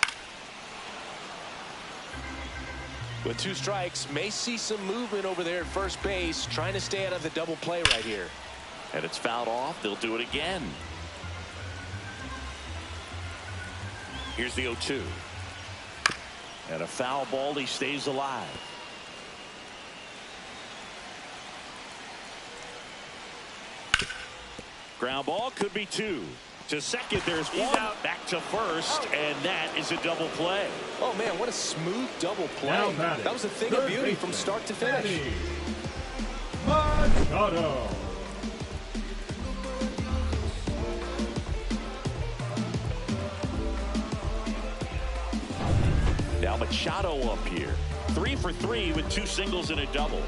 With 2 strikes, may see some movement over there at first base, trying to stay out of the double play right here. And it's fouled off. They'll do it again. Here's the 0-2. And a foul ball. He stays alive. Ground ball, could be 2. To second, there's 1. Back to first, and that is a double play. Oh, man, what a smooth double play. That was a thing of beauty from start to finish. Machado. Now Machado up here. 3 for 3 with 2 singles and a double.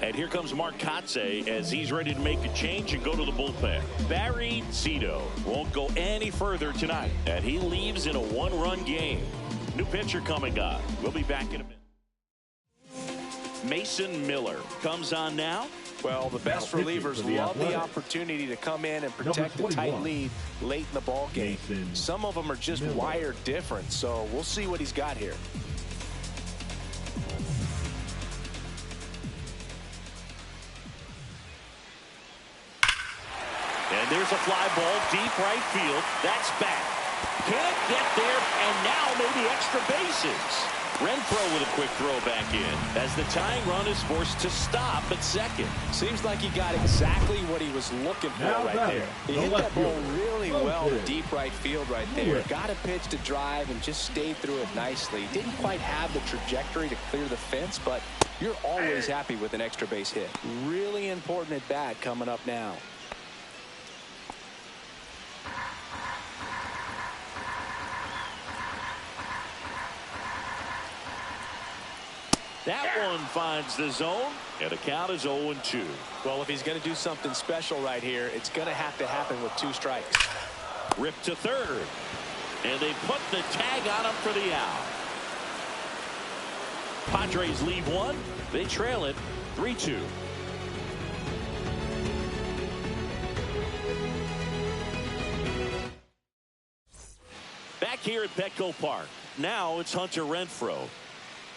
And here comes Mark Kotsay as he's ready to make a change and go to the bullpen. Barry Zito won't go any further tonight, and he leaves in a 1-run game. New pitcher coming up. We'll be back in a minute. Mason Miller comes on now. Well, the best relievers love the opportunity to come in and protect a tight lead late in the ball game. Some of them are just wired different, so we'll see what he's got here. And there's a fly ball deep right field. That's back. Can't get there, and now maybe extra bases. Renfroe with a quick throw back in as the tying run is forced to stop at second. Seems like he got exactly what he was looking for right there. He hit that ball really well to deep right field right there. Got a pitch to drive and just stayed through it nicely. Didn't quite have the trajectory to clear the fence, but you're always happy with an extra base hit. Really important at bat coming up now. That one finds the zone, and the count is 0-2. Well, if he's going to do something special right here, it's going to happen with 2 strikes. Ripped to third, and they put the tag on him for the out. Padres lead 1. They trail it 3-2. Back here at Petco Park. Now it's Hunter Renfroe.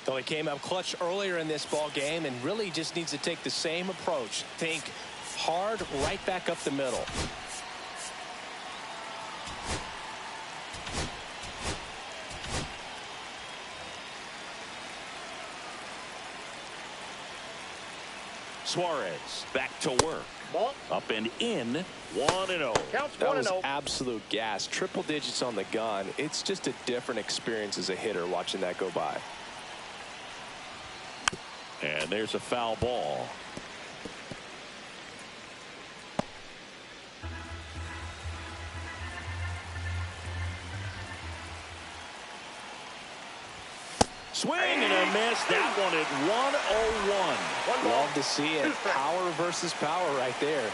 So he came up clutch earlier in this ball game and really just needs to take the same approach. Think hard right back up the middle. Suarez back to work. Ball. Up and in. 1-0. Counts That 1-0. was absolute gas. Triple digits on the gun. It's just a different experience as a hitter watching that go by. And there's a foul ball. Swing and a miss. That one at 101. One ball. Love to see it. 2 strikes. Power versus power right there.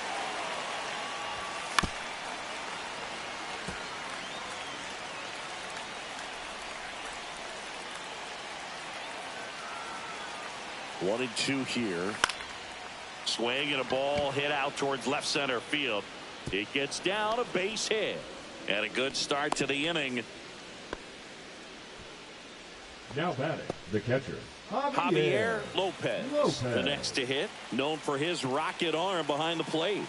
One and 2 here. Swing and a ball hit out towards left center field. It gets down, a base hit. And a good start to the inning. Now batting, the catcher, Javier Lopez. Lopez. The next to hit, known for his rocket arm behind the plate.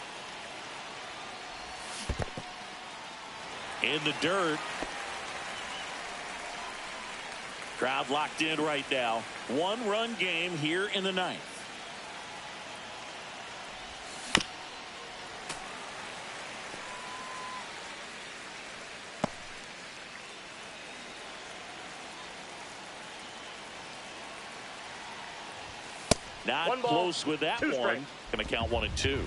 In the dirt. Crowd locked in right now. 1-run game here in the 9th. Not One ball, close with that 2 one. strikes. Going to count 1 and 2.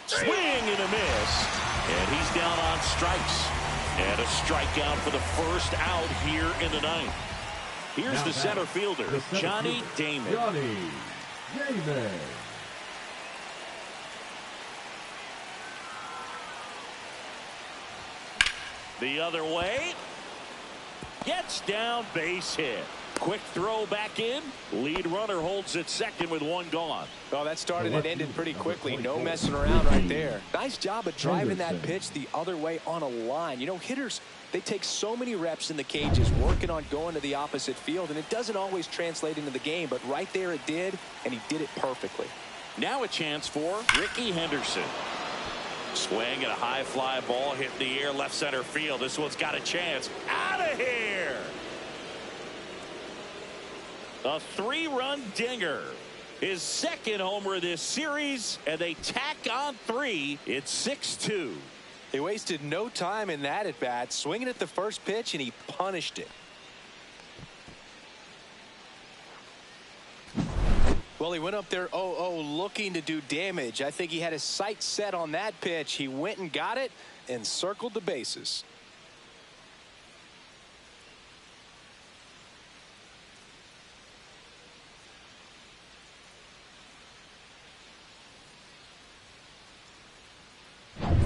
Swing and a miss. And he's down on strikes. And a strikeout for the first out here in the 9th. Here's Now the batting, center fielder, the center Johnny fielder, Damon. Johnny Damon. The other way. Gets down, base hit. Quick throw back in. Lead runner holds at second with 1 gone. Well, that started and ended pretty Number quickly. No 24. messing around right there. Nice job of driving that Henderson. pitch the other way on a line. You know, hitters, they take so many reps in the cages working on going to the opposite field, and it doesn't always translate into the game, but right there it did, and he did it perfectly. Now a chance for Ricky Henderson. Swing and a high fly ball hit in the air left center field. This one's got a chance. Out of here. A 3-run dinger. His second homer of this series, and they tack on 3. It's 6-2. He wasted no time in that at bat, swinging at the first pitch, and he punished it. Well, he went up there 0-0 looking to do damage. I think he had his sights set on that pitch. He went and got it and circled the bases.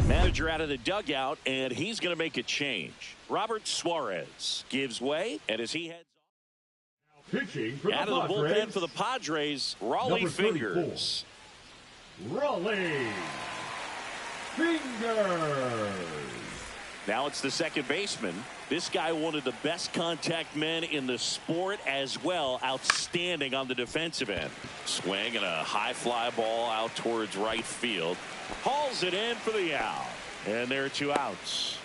Manager out of the dugout, and he's going to make a change. Robert Suarez gives way, and as he heads Pitching for out the of the Padres, bullpen for the Padres, Raleigh Number 34. Fingers. Raleigh Fingers. Now it's the second baseman. This guy, one of the best contact men in the sport as well. Outstanding on the defensive end. Swing and a high fly ball out towards right field. Hauls it in for the out. And there are 2 outs.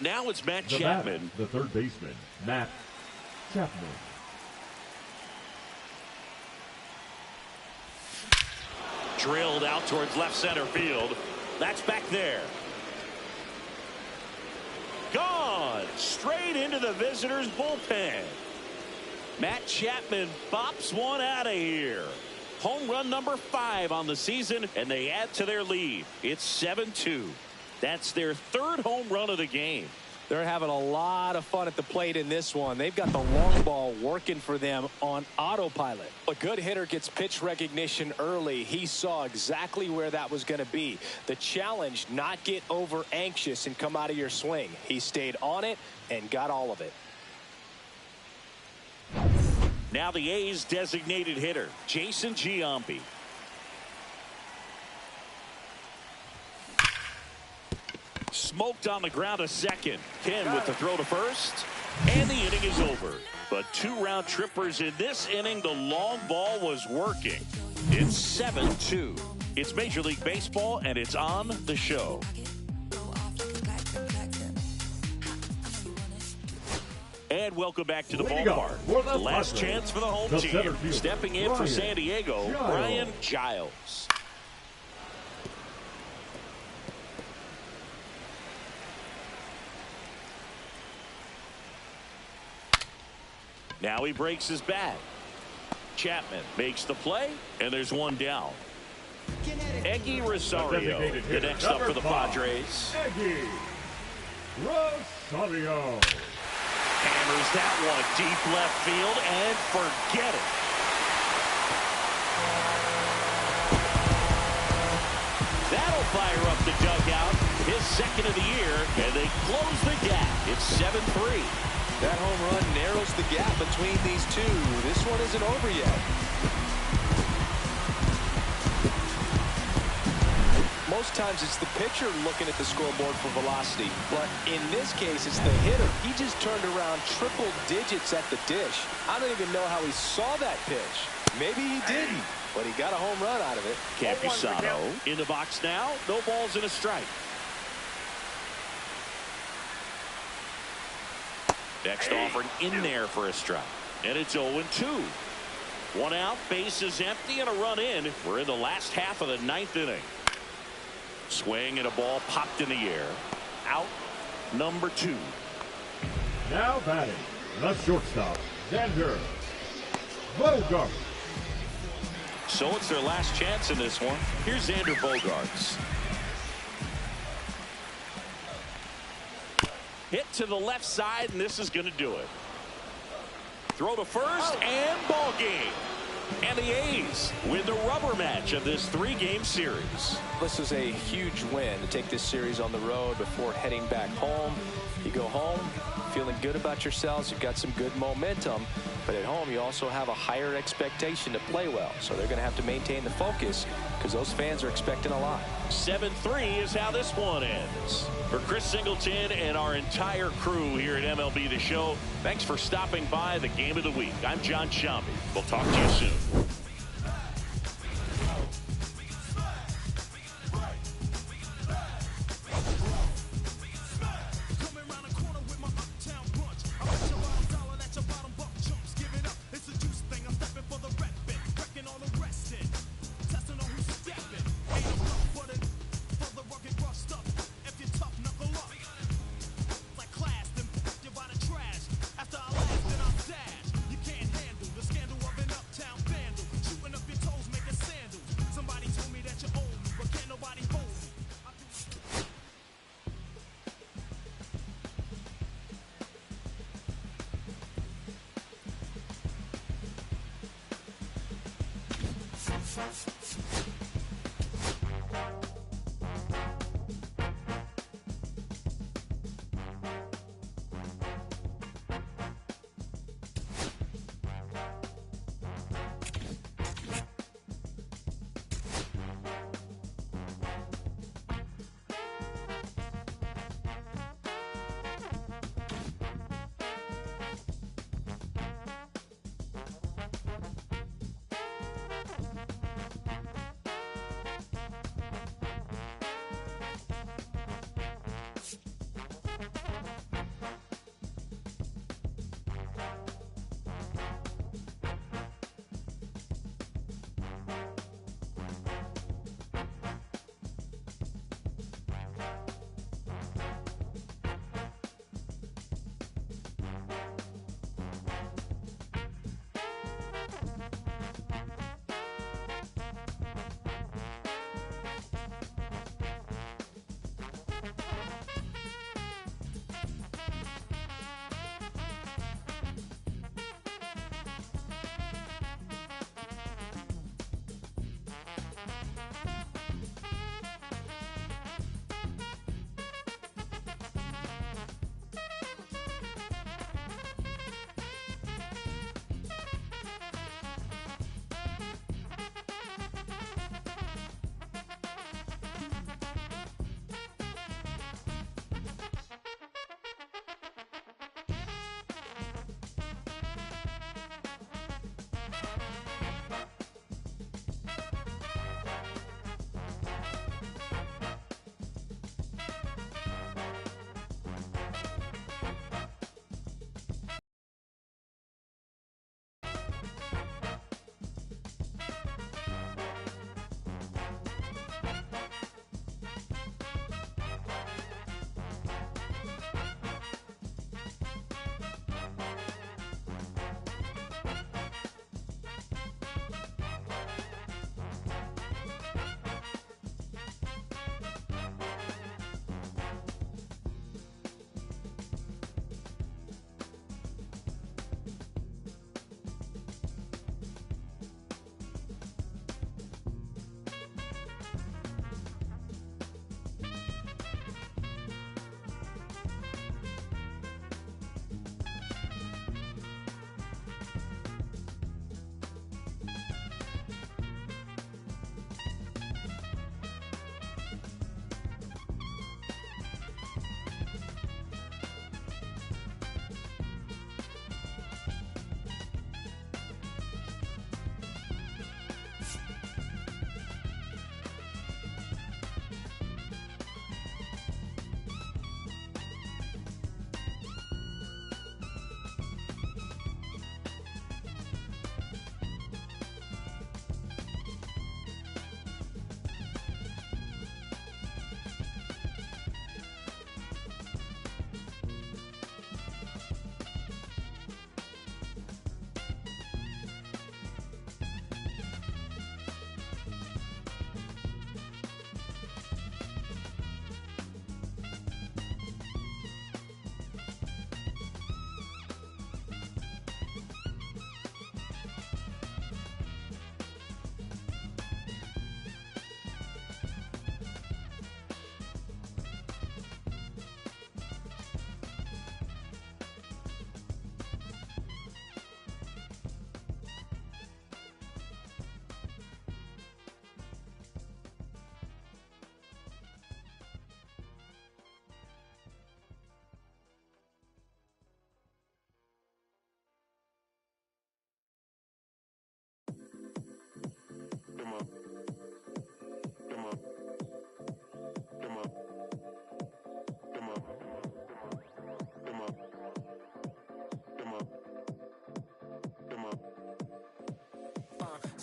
Now it's Matt The Chapman. batter, the third baseman, Matt Chapman. Drilled out towards left center field. That's back there. Gone straight into the visitors' bullpen. Matt Chapman bops one out of here. Home run number 5 on the season, and they add to their lead. It's 7-2. That's their 3rd home run of the game. They're having a lot of fun at the plate in this one. They've got the long ball working for them on autopilot. A good hitter gets pitch recognition early. He saw exactly where that was going to be. The challenge, not get over anxious and come out of your swing. He stayed on it and got all of it. Now the A's designated hitter, Jason Giambi. Smoked on the ground a second. Ken with the throw to first. And the inning is over. But 2 round trippers in this inning. The long ball was working. It's 7-2. It's Major League Baseball, and it's on the show. And welcome back to the ballpark. The last chance for the home team. Stepping in for San Diego, Brian Giles. Now he breaks his bat. Chapman makes the play, and there's one down. Eggy Rosario, the next up for the Padres. Eggy Rosario. Hammers that one deep left field, and forget it. That'll fire up the dugout. His second of the year, and they close the gap. It's 7-3. That home run narrows the gap between these two. This one isn't over yet. Most times it's the pitcher looking at the scoreboard for velocity, but in this case it's the hitter. He just turned around triple digits at the dish. I don't even know how he saw that pitch. Maybe he didn't, but he got a home run out of it. Campusano in the box now. No balls and a strike. Next offering in there for a strike. And it's 0-2. 1 out, base is empty, and a run in. We're in the last half of the 9th inning. Swing and a ball popped in the air. Out number 2. Now batting, the shortstop, Xander Bogaerts. So it's their last chance in this one. Here's Xander Bogaerts. Hit to the left side, and this is going to do it. Throw to first, and ball game. And the A's win the rubber match of this 3-game series. This is a huge win to take this series on the road before heading back home. You go home feeling good about yourselves. You've got some good momentum. But at home, you also have a higher expectation to play well. So they're going to have to maintain the focus because those fans are expecting a lot. 7-3 is how this one ends. For Chris Singleton and our entire crew here at MLB The Show, thanks for stopping by the Game of the Week. I'm John Shambi. We'll talk to you soon.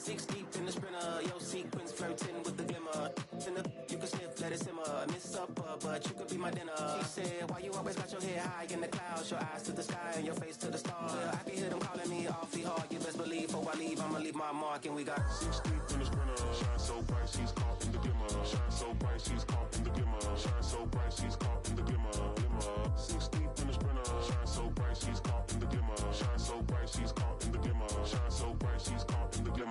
6 deep in the sprinter, yo sequence flirting with the glimmer. You can sniff, let it simmer. Miss supper, but you could be my dinner. She said, why you always got your head high in the clouds? Your eyes to the sky and your face to the stars. Well, I can hear them calling me awfully hard. You best believe before I leave, I'ma leave my mark. And we got 6 deep in the sprinter. Shine so bright, she's caught in the glimmer. Shine so bright, she's caught in the glimmer. Shine so bright, she's caught in the glimmer. 6 deep in the sprinter. Shine so bright, she's caught in the glimmer. Shine so bright, she's caught in the glimmer. Shine so bright, she's caught in the glimmer.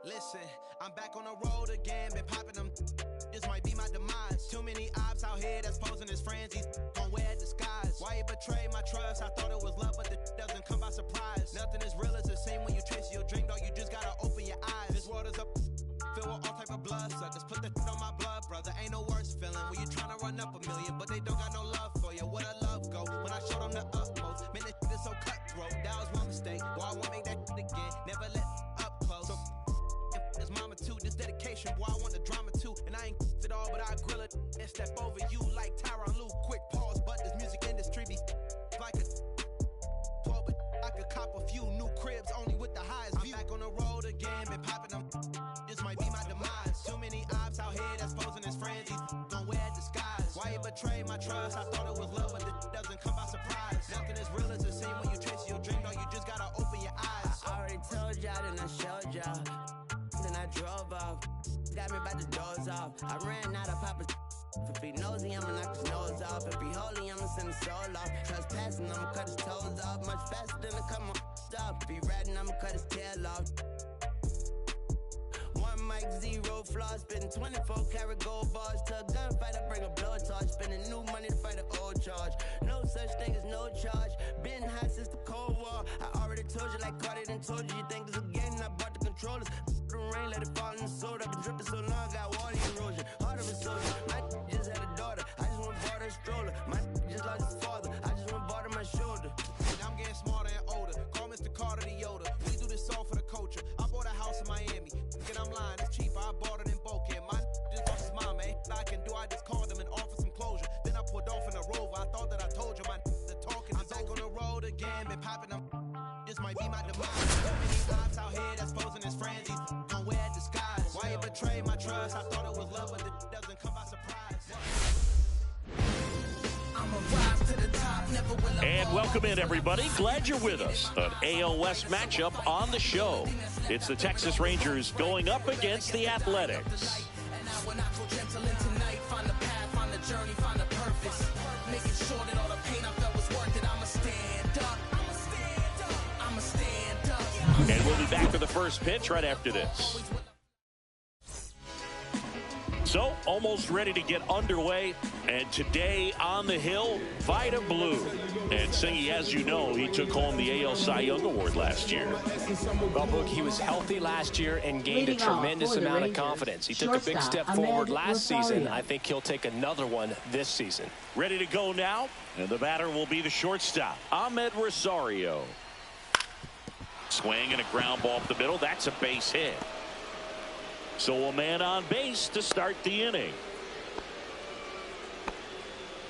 Listen, I'm back on the road again, been popping them. This might be my demise. Too many ops out here that's posing as friends. These gon' wear disguise. Why you betray my trust? I thought it was love, but the doesn't come by surprise. Nothing is real as the same when you chase your dream, dog. You just gotta open your eyes. This world is up, filled with all type of blood suckers. Put the on my blood, brother. Ain't no worse feeling when you tryna run up a million, but they don't got no love for you. Where the love go? When I showed them the utmost, man, this is so cutthroat. That was one mistake. Boy, I won't make that again. Never let up close. So, his mama too, this dedication, boy, I want the drama too. And I ain't it all, but I grill it and step over you like Tyronn Lue. Quick pause, but this music industry be like a 12, but I could cop a few new cribs only with the highest view. I'm back on the road again, been popping them. This might be my demise. Too many ops out here that's posing as friends. These gon' wear disguise. Why you betray my trust? I thought it was love, but it doesn't come by surprise. Nothing is real as the same when you chase your dream, dog. You just gotta open your eyes. I already told y'all, then I showed y'all. Then I drove off, got me by the doors off. I ran out of Papa. If he nosy, I'ma knock his nose off. If he holy, I'ma send his soul off. Trespassing, I'ma cut his toes off. Much faster than a come on stop. If he ratting, I'ma cut his tail off. One mic, zero flaws. Spitting 24 karat gold bars. To a gunfight, I bring a blowtorch. Spending new money to fight an old charge. No such thing as no charge. Been hot since the Cold War. I already told you like Cardi done told you. You think it's a game, and I bought the controllers. The rain, let it fall in the soda. I've been dripping so long, got water erosion. Heart of a soldier. My just had a daughter. I just went bought her a stroller. My just lost his father. I just went bought her my shoulder. And I'm getting smarter and older. Call Mr. Carter the Yoda. We do this all for the culture. I bought a house in Miami. And I'm lying, it's cheaper. I bought it in Boca. My just lost his mom, man. I can do. I just called them and offered some closure. Then I pulled off in a Rover. I thought that I told you my the talking. I'm back on the road again, been popping them. This might be my demise. Too many ops out here that's posing as friends. These gon' wear disguise. Why you betray my trust? I thought it was love, but it doesn't come by surprise. And welcome in, everybody. Glad you're with us. An AL West matchup on the show. It's the Texas Rangers going up against the Athletics. And we'll be back for the first pitch right after this. So, almost ready to get underway. And today on the hill, Vida Blue. And Singy, as you know, he took home the AL Cy Young Award last year. Well, Book, he was healthy last year and gained a tremendous amount of confidence. He took a big step forward last season. I think he'll take another one this season. Ready to go now. And the batter will be the shortstop, Amed Rosario. Swing and a ground ball up the middle. That's a base hit. So a man on base to start the inning.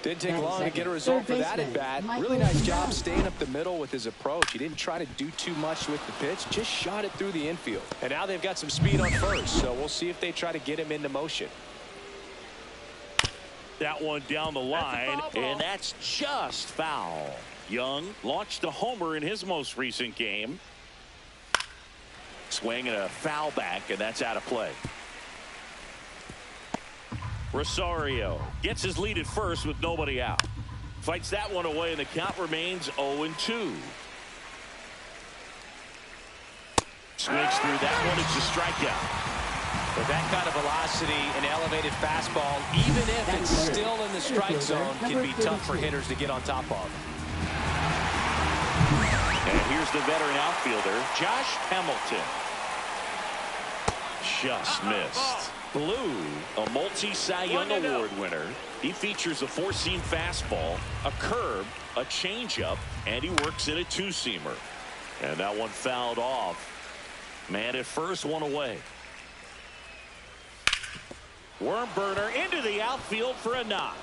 Didn't take long to get a result for that at bat. Really nice job staying up the middle with his approach. He didn't try to do too much with the pitch, just shot it through the infield. And now they've got some speed on first, so we'll see if they try to get him into motion. That one down the line, and that's just foul. Young launched a homer in his most recent game. Swing and a foul back, and that's out of play. Rosario gets his lead at first with nobody out. Fights that one away, and the count remains 0-2. Swings through that one. It's a strikeout. With that kind of velocity and elevated fastball, even if it's still in the strike zone, can be tough for hitters to get on top of. And here's the veteran outfielder, Josh Hamilton. Just missed. Blue, a multi-Cy Young Award winner. He features a four-seam fastball, a curve, a changeup, and he works in a two-seamer. And that one fouled off. Man at first, one away. Worm burner into the outfield for a knock.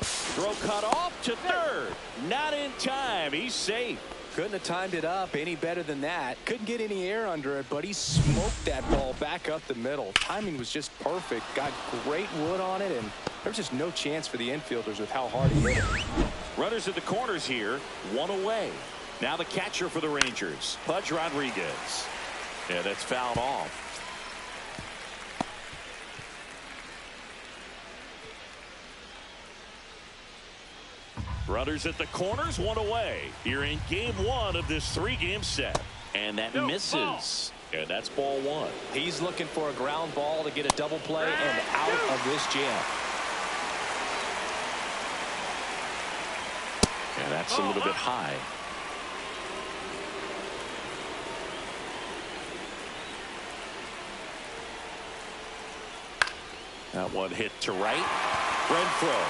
Throw cut off to third. Not in time. He's safe. Couldn't have timed it up any better than that. Couldn't get any air under it, but he smoked that ball back up the middle. Timing was just perfect. Got great wood on it, and there's just no chance for the infielders with how hard he hit it. Runners at the corners here. One away. Now the catcher for the Rangers, Pudge Rodriguez. Yeah, that's fouled off. Runners at the corners, one away. Here in game one of this three-game set. And that misses. And that's ball one. He's looking for a ground ball to get a double play and out of this jam. And that's a little bit high. That one hit to right. Renfroe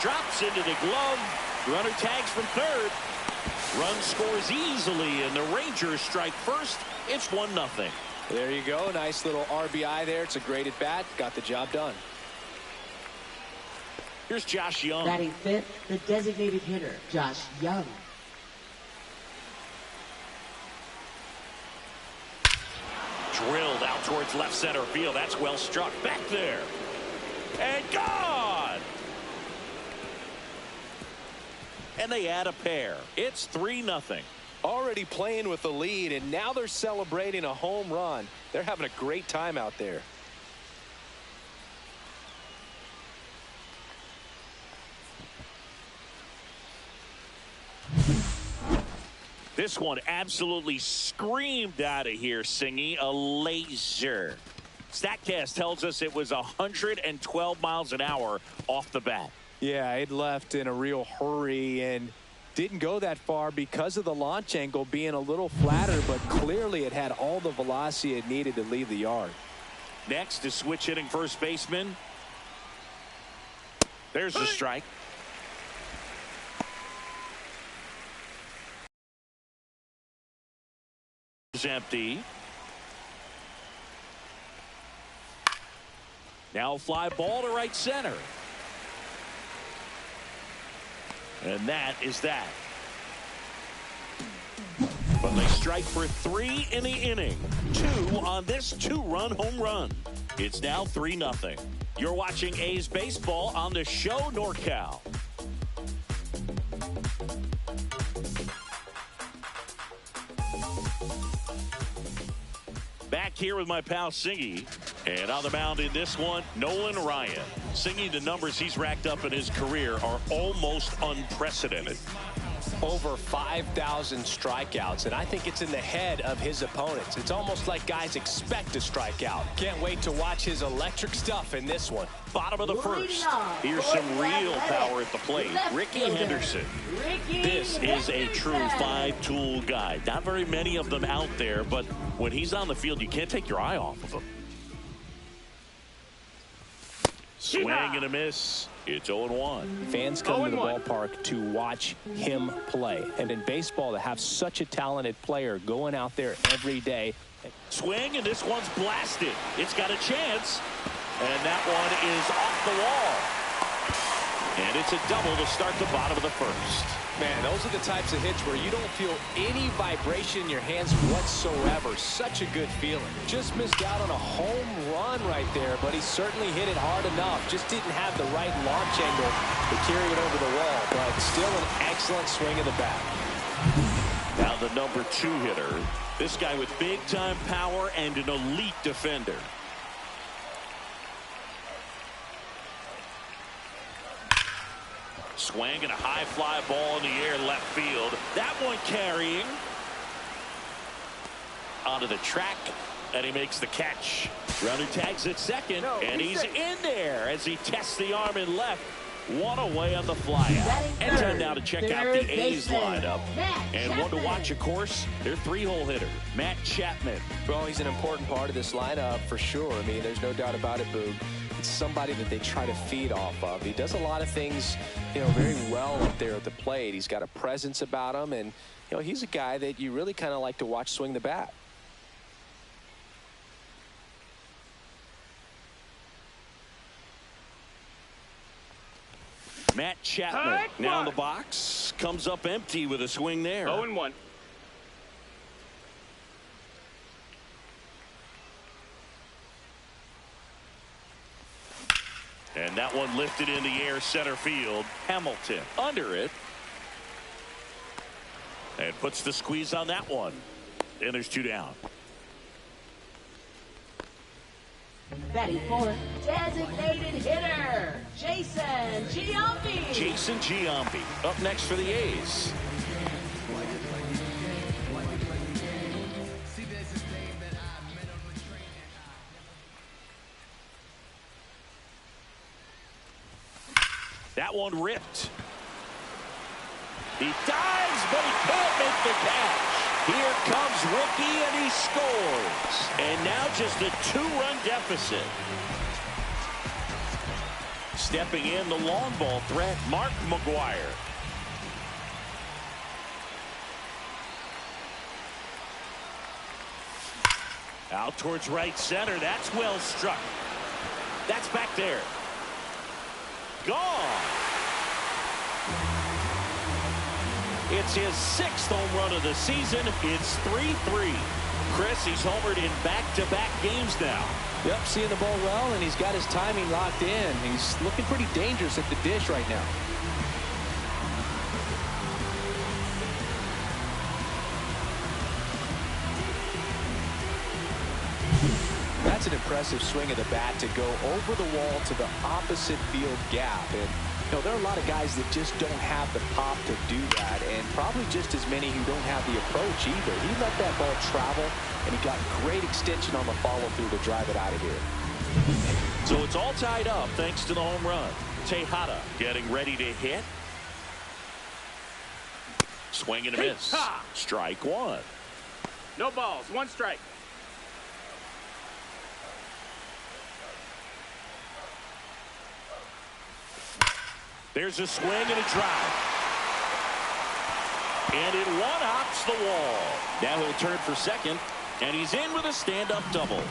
drops into the glove. Runner tags from third. Run scores easily, and the Rangers strike first. It's 1-0. There you go. Nice little RBI there. It's a great at bat. Got the job done. Here's Josh Young. Batting fifth, the designated hitter, Josh Young. Drilled out towards left center field. That's well struck. Back there. And gone. And they add a pair. It's 3-0. Already playing with the lead, and now they're celebrating a home run. They're having a great time out there. This one absolutely screamed out of here, Singy. A laser. StatCast tells us it was 112 miles an hour off the bat. Yeah, it left in a real hurry and didn't go that far because of the launch angle being a little flatter, but clearly it had all the velocity it needed to leave the yard. Next is switch hitting first baseman. There's the strike. Is empty. Now fly ball to right center. And that is that. But they strike for 3 in the inning. 2 on this 2-run home run. It's now 3-0. You're watching A's baseball on the show NorCal. Back here with my pal Singy. And on the mound in this one, Nolan Ryan. Singy, the numbers he's racked up in his career are almost unprecedented. Over 5,000 strikeouts, and I think it's in the head of his opponents. It's almost like guys expect to strike out. Can't wait to watch his electric stuff in this one. Bottom of the first. Here's some real power at the plate. Ricky Henderson. This is a true 5-tool guy. Not very many of them out there, but when he's on the field, you can't take your eye off of him. Swing and a miss. It's 0-1. Fans come to the ballpark to watch him play. And in baseball, to have such a talented player going out there every day. Swing, and this one's blasted. It's got a chance. And that one is off the wall. And it's a double to start the bottom of the first. Man, those are the types of hits where you don't feel any vibration in your hands whatsoever. Such a good feeling. Just missed out on a home run right there, but he certainly hit it hard enough. Just didn't have the right launch angle to carry it over the wall, but still an excellent swing of the bat. Now the number 2 hitter. This guy with big-time power and an elite defender. Swing and a high fly ball in the air left field. That one carrying onto the track, and he makes the catch. Runner tags at second, and he's in there as he tests the arm in left. One away on the flyout. And time now to check out the A's lineup. And one to watch, of course, their 3-hole hitter, Matt Chapman. Well, he's an important part of this lineup for sure. I mean, there's no doubt about it, Boog. It's somebody that they try to feed off of. He does a lot of things, very well up there at the plate. He's got a presence about him, and, he's a guy that you really kind of like to watch swing the bat. Matt Chapman now in the box. Comes up empty with a swing there. 0-1. And that one lifted in the air center field. Hamilton under it. And puts the squeeze on that one. And there's 2 down. Batting fourth, designated hitter, Jason Giambi. Jason Giambi up next for the A's. That one ripped. He dives, but he can't make the catch. Here comes Ricky, and he scores. And now just a 2-run deficit. Stepping in, the long ball threat, Mark McGwire. Out towards right center. That's well struck. That's back there. Gone. It's his 6th home run of the season. It's 3-3. Chris, he's homered in back-to-back games now. Yep, seeing the ball well, and he's got his timing locked in. He's looking pretty dangerous at the dish right now. That's an impressive swing of the bat to go over the wall to the opposite field gap. And you know, there are a lot of guys that just don't have the pop to do that, and probably just as many who don't have the approach either. He let that ball travel, and he got great extension on the follow-through to drive it out of here. So it's all tied up thanks to the home run. Tejada getting ready to hit. Swing and a miss. Strike one. No balls, 1 strike. There's a swing and a drive. And it one-hops the wall. Now he'll turn for second, and he's in with a stand-up double.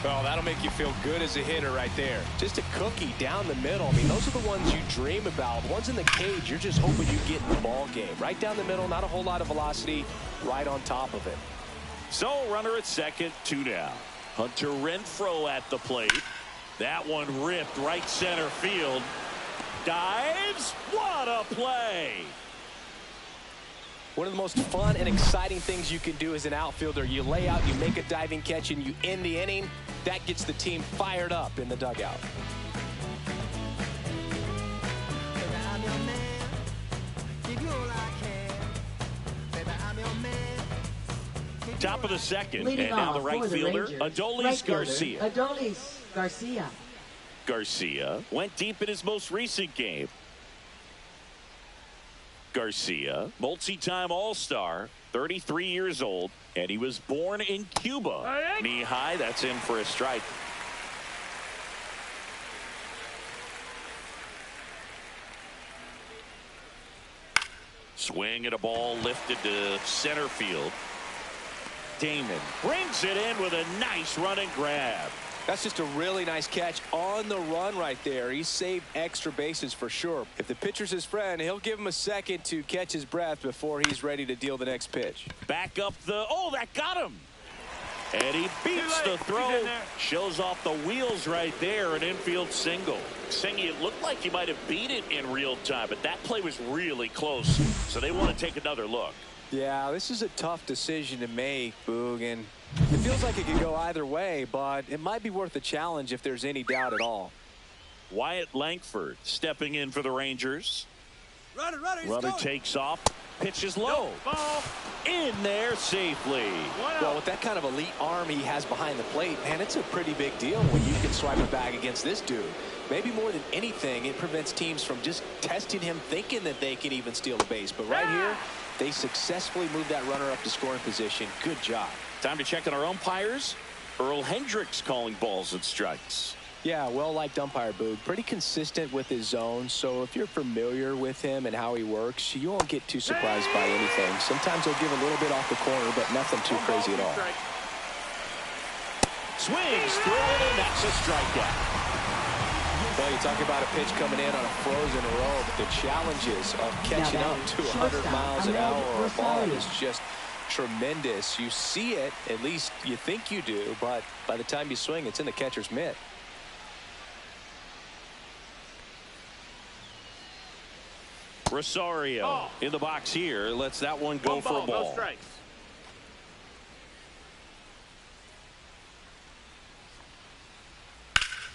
Well, that'll make you feel good as a hitter right there. Just a cookie down the middle. I mean, those are the ones you dream about. The ones in the cage, you're just hoping you get in the ball game. Right down the middle, not a whole lot of velocity, right on top of it. So, runner at second, 2 down. Hunter Renfroe at the plate. That one ripped right center field. Dives. What a play. One of the most fun and exciting things you can do as an outfielder. You lay out, you make a diving catch, and you end the inning. That gets the team fired up in the dugout. Top of the second, Leading and now the right fielder, Rangers, Adolis Garcia. Adolis Garcia. Garcia went deep in his most recent game. Garcia, multi-time All-Star, 33 years old, and he was born in Cuba. Knee high, that's in for a strike. Swing and a ball lifted to center field. Damon brings it in with a nice run and grab. That's just a really nice catch on the run right there. He saved extra bases for sure. If the pitcher's his friend, he'll give him a second to catch his breath before he's ready to deal the next pitch. Back up the, oh, that got him. And he beats the throw, shows off the wheels right there, an infield single. Singy, it looked like he might have beat it in real time, but that play was really close, so they want to take another look. Yeah, this is a tough decision to make, Boog, and it feels like it could go either way, but it might be worth a challenge if there's any doubt at all. Wyatt Langford stepping in for the Rangers. Runner takes off, pitches low. Ball. In there safely. Well, with that kind of elite arm he has behind the plate, man, it's a pretty big deal when you can swipe it back against this dude. Maybe more than anything, it prevents teams from just testing him thinking that they can even steal the base. But right here, they successfully moved that runner up to scoring position. Good job. Time to check on our umpires. Earl Hendricks calling balls and strikes. Yeah, well-liked umpire, Boog. Pretty consistent with his zone, so if you're familiar with him and how he works, you won't get too surprised by anything. Sometimes he'll give a little bit off the corner, but nothing too crazy at all. Swings through it, and that's a strikeout. Well, you talk about a pitch coming in on a frozen road. The challenges of catching up to 100 miles an hour or a ball is just tremendous. You see it, at least you think you do, but by the time you swing, it's in the catcher's mitt. Rosario in the box here. Lets that one go for a ball. No strikes.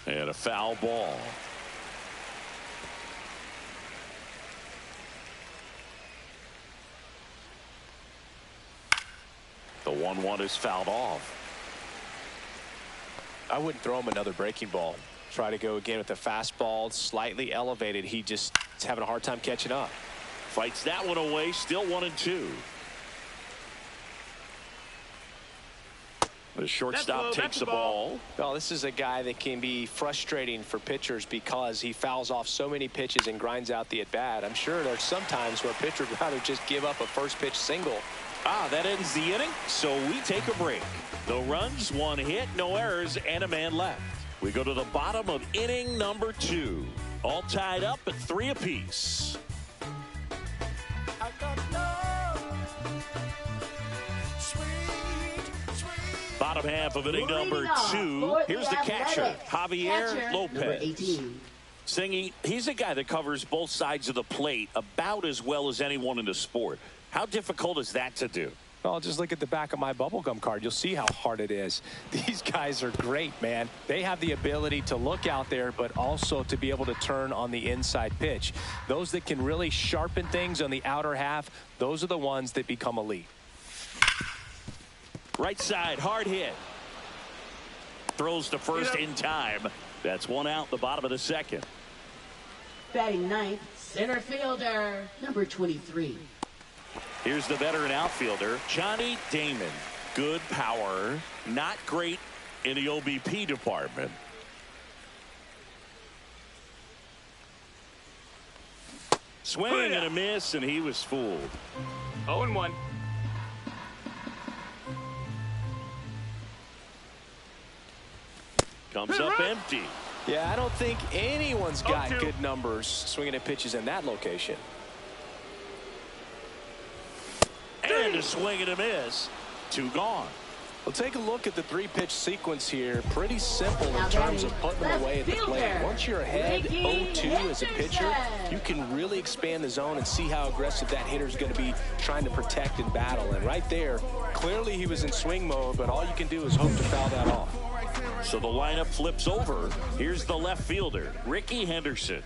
And a foul ball. The 1-1 is fouled off. I wouldn't throw him another breaking ball. Try to go again with the fastball, slightly elevated. He just is having a hard time catching up. Fights that one away, still 1-2. The shortstop takes the ball. Well, this is a guy that can be frustrating for pitchers because he fouls off so many pitches and grinds out the at-bat. I'm sure there's some times where a pitcher would rather just give up a first pitch single. That ends the inning, so we take a break. No runs, 1 hit, no errors, and a man left. We go to the bottom of inning number 2. All tied up at 3 apiece. Bottom half of inning number 2. Here's the catcher, Javier Lopez. Singy, he's a guy that covers both sides of the plate about as well as anyone in the sport. How difficult is that to do? Well, just look at the back of my bubblegum card. You'll see how hard it is. These guys are great, man. They have the ability to look out there, but also to be able to turn on the inside pitch. Those that can really sharpen things on the outer half, those are the ones that become elite. Right side, hard hit. Throws to first in time. That's 1 out, the bottom of the 2nd. Batting 9th, center fielder, number 23. Here's the veteran outfielder, Johnny Damon. Good power, not great in the OBP department. Swing and a miss, and he was fooled. 0-1. Comes up empty. Yeah, I don't think anyone's got good numbers swinging at pitches in that location. And a swing and a miss. 2 gone. Well, take a look at the 3-pitch sequence here. Pretty simple in terms of putting them away at the plate. Once you're ahead 0-2 as a pitcher, you can really expand the zone and see how aggressive that hitter is going to be trying to protect and battle. And right there, clearly he was in swing mode, but all you can do is hope to foul that off. So the lineup flips over. Here's the left fielder, Ricky Henderson.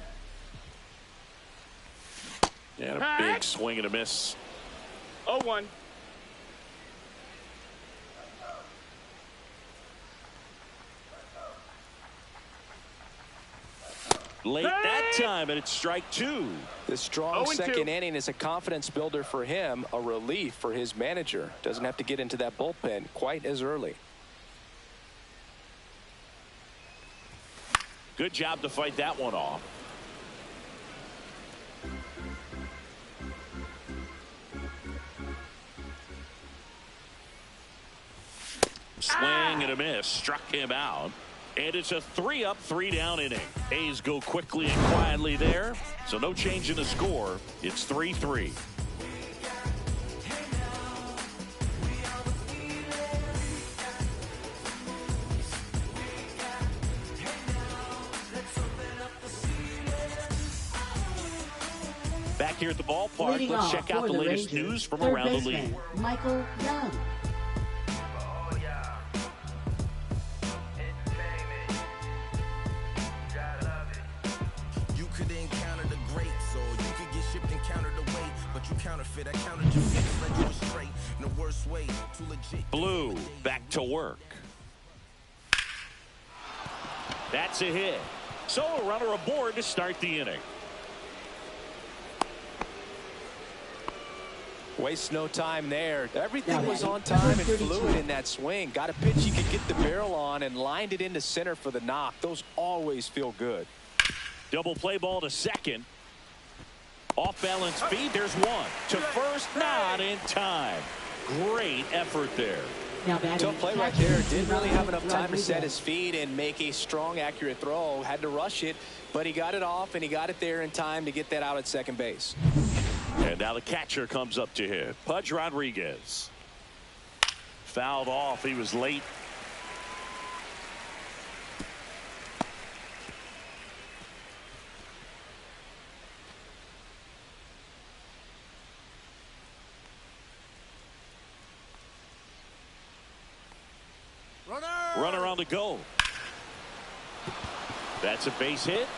And a big swing and a miss. 0-1. Late that time, and it's strike 2. The strong second inning is a confidence builder for him, a relief for his manager. Doesn't have to get into that bullpen quite as early. Good job to fight that one off. Swing and a miss. Struck him out. And it's a 3-up, 3-down inning. A's go quickly and quietly there. So no change in the score. It's 3-3. Back here at the ballpark, Leading let's off check out for the latest Rangers, news from third around the baseman, league. Michael Young. You could encounter the greats, or you could get shipped and countered away, but you counterfeit. I countered your face like you were straight in the worst way. Too legit. Blue back to work. That's a hit. So a runner aboard to start the inning. Waste no time there. Everything was on time and fluid in that swing. Got a pitch you could get the barrel on and lined it into center for the knock. Those always feel good. Double play ball to second. Off balance feed. There's one. To first, not in time. Great effort there. Tough play right there. Didn't really have enough time to set his feet and make a strong, accurate throw. Had to rush it, but he got it off and he got it there in time to get that out at second base. And now the catcher comes up to hit. Pudge Rodriguez. Fouled off. He was late. Runner on the go. That's a base hit.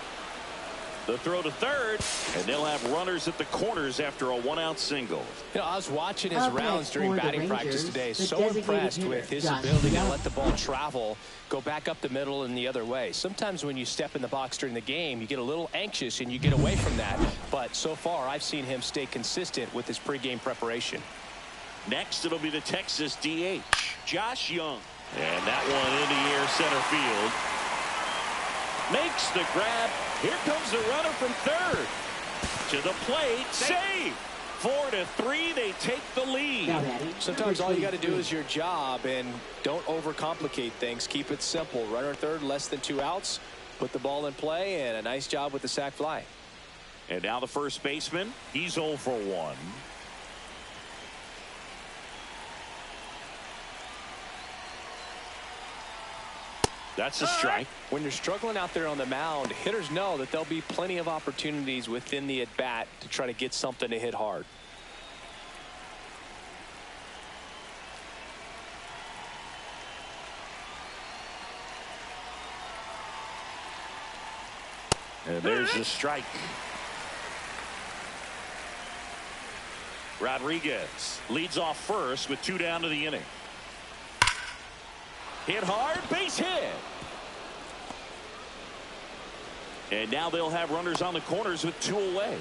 The throw to third, and they'll have runners at the corners after a one-out single. You know, I was watching his rounds during batting practice today. So impressed with his Josh ability to Young. let the ball travel, go back up the middle and the other way. Sometimes when you step in the box during the game, you get a little anxious and you get away from that. But so far, I've seen him stay consistent with his pregame preparation. Next, it'll be the Texas DH, Josh Young. And that one in the air center field. Makes the grab. Here comes the runner from third. To the plate. Save. 4-3. They take the lead. Sometimes all you got to do is your job and don't overcomplicate things. Keep it simple. Runner third, less than 2 outs. Put the ball in play, and a nice job with the sac fly. And now the first baseman. He's 0 for 1. That's a strike. When you're struggling out there on the mound, hitters know that there'll be plenty of opportunities within the at-bat to try to get something to hit hard. And there's the strike. Rodriguez leads off first with 2 down to the inning. Hit hard, base hit. And now they'll have runners on the corners with 2 away.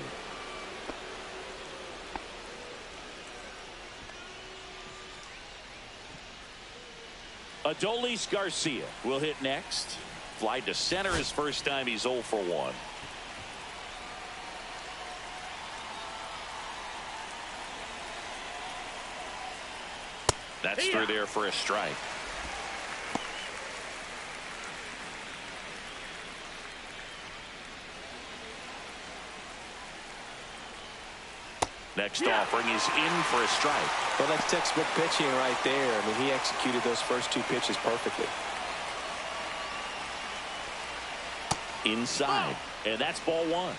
Adolis Garcia will hit next. Fly to center his first time. He's 0 for 1. That's through there for a strike. Next offering is in for a strike. Well, that's textbook pitching right there. I mean, he executed those first 2 pitches perfectly. Inside. And that's ball 1.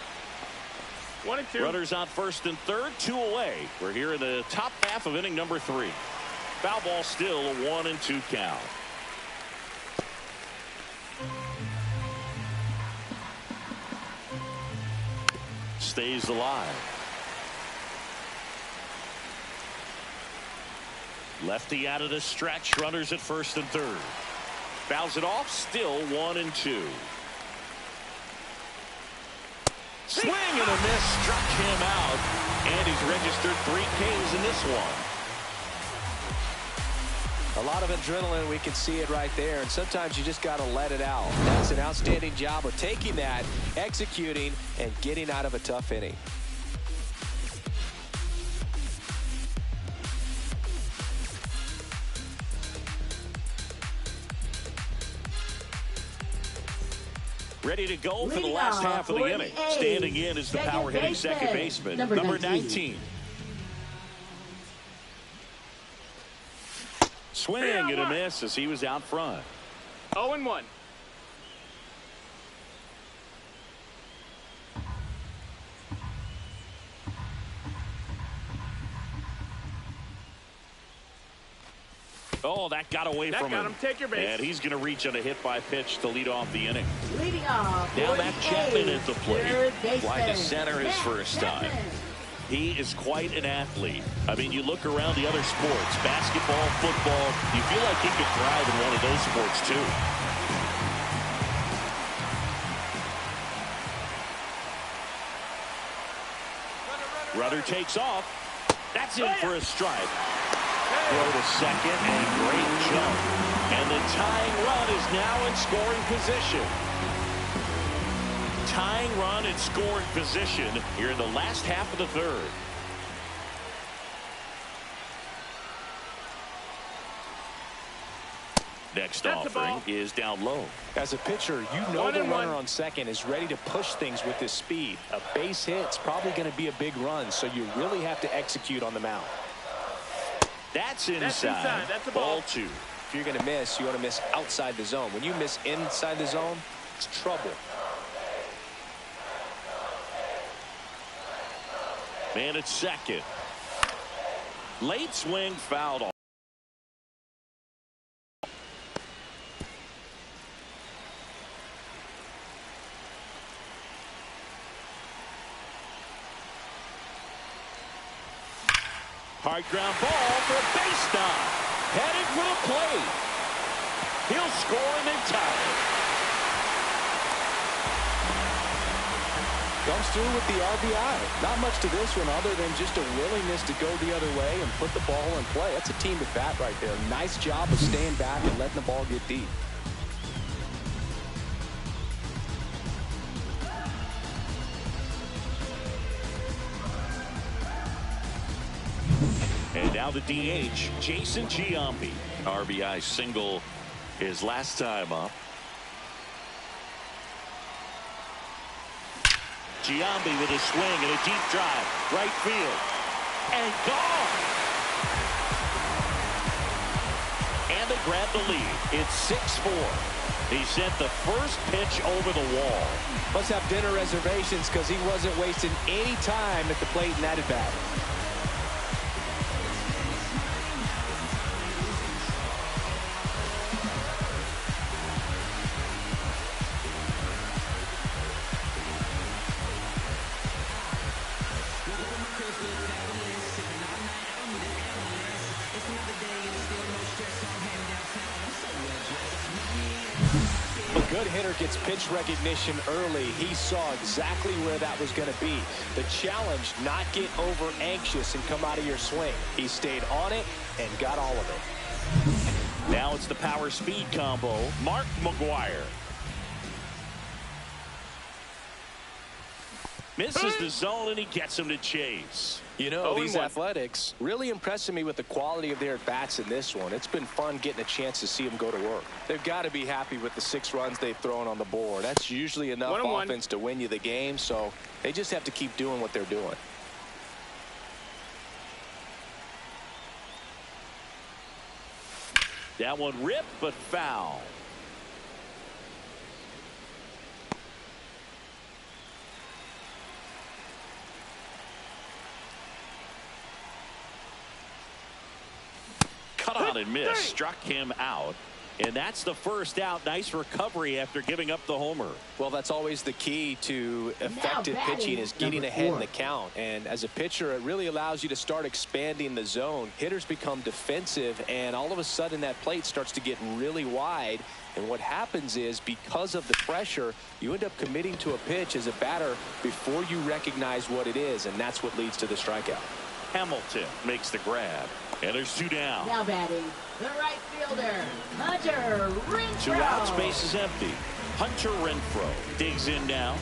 1 and 2. Runners on first and third, 2 away. We're here in the top half of inning number 3. Foul ball still, a 1-2 count. Stays alive. Lefty out of the stretch. Runners at first and third. Fouls it off. Still 1-2. Swing and a miss. Struck him out. And he's registered 3 Ks in this one. A lot of adrenaline. We can see it right there. And sometimes you just got to let it out. That's an outstanding job of taking that, executing, and getting out of a tough inning. Ready to go for the last half of the inning. Standing in is the power hitting second baseman, number 19. Swing and a miss as he was out front. 0-1. Oh, that got away from him. Take your base. And he's going to reach on a hit by pitch to lead off the inning. Leading off. Now Matt Chapman at the plate. Third Fly to baseman, center his Matt first time. Chapman. He is quite an athlete. I mean, you look around the other sports, basketball, football, you feel like he could thrive in one of those sports too. Rudder takes off. That's in for a strike. Throw to second and great jump. And the tying run is now in scoring position. Tying run in scoring position here in the last half of the third. Next offering is down low. As a pitcher, you know the runner on second is ready to push things with his speed. A base hit's probably going to be a big run, so you really have to execute on the mound. That's inside. That's a ball 2. If you're going to miss, you want to miss outside the zone. When you miss inside the zone, it's trouble. Man at second. Late swing fouled off. Hard ground ball for a base knock. Headed for the plate. He'll score and then tie it. Comes through with the RBI. Not much to this one other than just a willingness to go the other way and put the ball in play. That's a team at bat right there. Nice job of staying back and letting the ball get deep. And now the DH, Jason Giambi. RBI single his last time up. Giambi with a swing and a deep drive. Right field. And gone. And they grab the lead. It's 6-4. He sent the first pitch over the wall. Must have dinner reservations because he wasn't wasting any time at the plate in that at bat. Good hitter gets pitch recognition early. He saw exactly where that was going to be. The challenge, not get over anxious and come out of your swing. He stayed on it and got all of it. Now it's the power speed combo. Mark McGwire. Misses the zone and he gets him to chase. You know, these Athletics really impressing me with the quality of their at-bats in this one. It's been fun getting a chance to see them go to work. They've got to be happy with the 6 runs they've thrown on the board. That's usually enough offense to win you the game, so they just have to keep doing what they're doing. That one ripped but foul. Cut on and miss. Struck him out. And that's the first out. Nice recovery after giving up the homer. Well, that's always the key to effective pitching is getting ahead in the count. And as a pitcher, it really allows you to start expanding the zone. Hitters become defensive, and all of a sudden that plate starts to get really wide. And what happens is, because of the pressure, you end up committing to a pitch as a batter before you recognize what it is, and that's what leads to the strikeout. Hamilton makes the grab. And there's 2 down. Now batting, the right fielder, Hunter Renfroe. 2 outs, base is empty. Hunter Renfroe digs in now.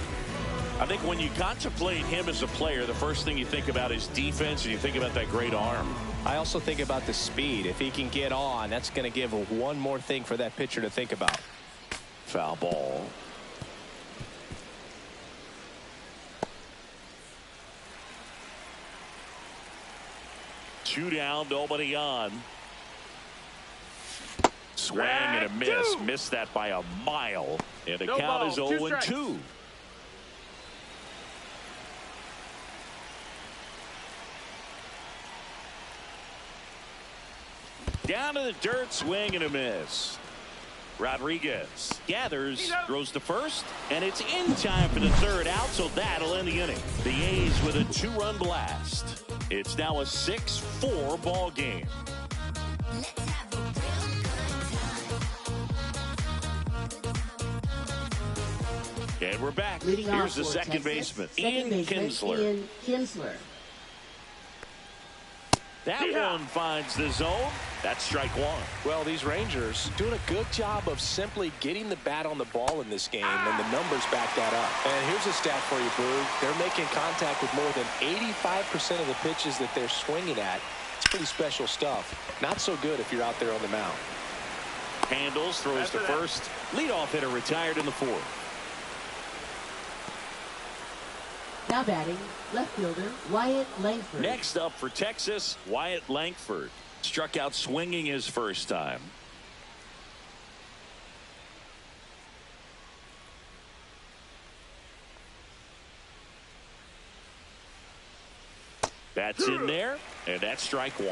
I think when you contemplate him as a player, the first thing you think about is defense, and you think about that great arm. I also think about the speed. If he can get on, that's going to give one more thing for that pitcher to think about. Foul ball. Two down, nobody on. Swing and a miss. Missed that by a mile. And the count is 0-2. Down to the dirt, swing and a miss. Rodriguez gathers, throws to first, and it's in time for the 3rd out, so that'll end the inning. The A's with a 2-run blast. It's now a 6-4 ball game. And we're back. Here's the second baseman, Ian Kinsler. That one finds the zone. That's strike 1. Well, these Rangers doing a good job of simply getting the bat on the ball in this game, and the numbers back that up. And here's a stat for you, Boo. They're making contact with more than 85% of the pitches that they're swinging at. It's pretty special stuff. Not so good if you're out there on the mound. Handles, throws to first. Leadoff hitter retired in the 4th. Now batting, left fielder, Wyatt Langford. Next up for Texas, Wyatt Langford. Struck out swinging his first time. That's in there, and that's strike 1.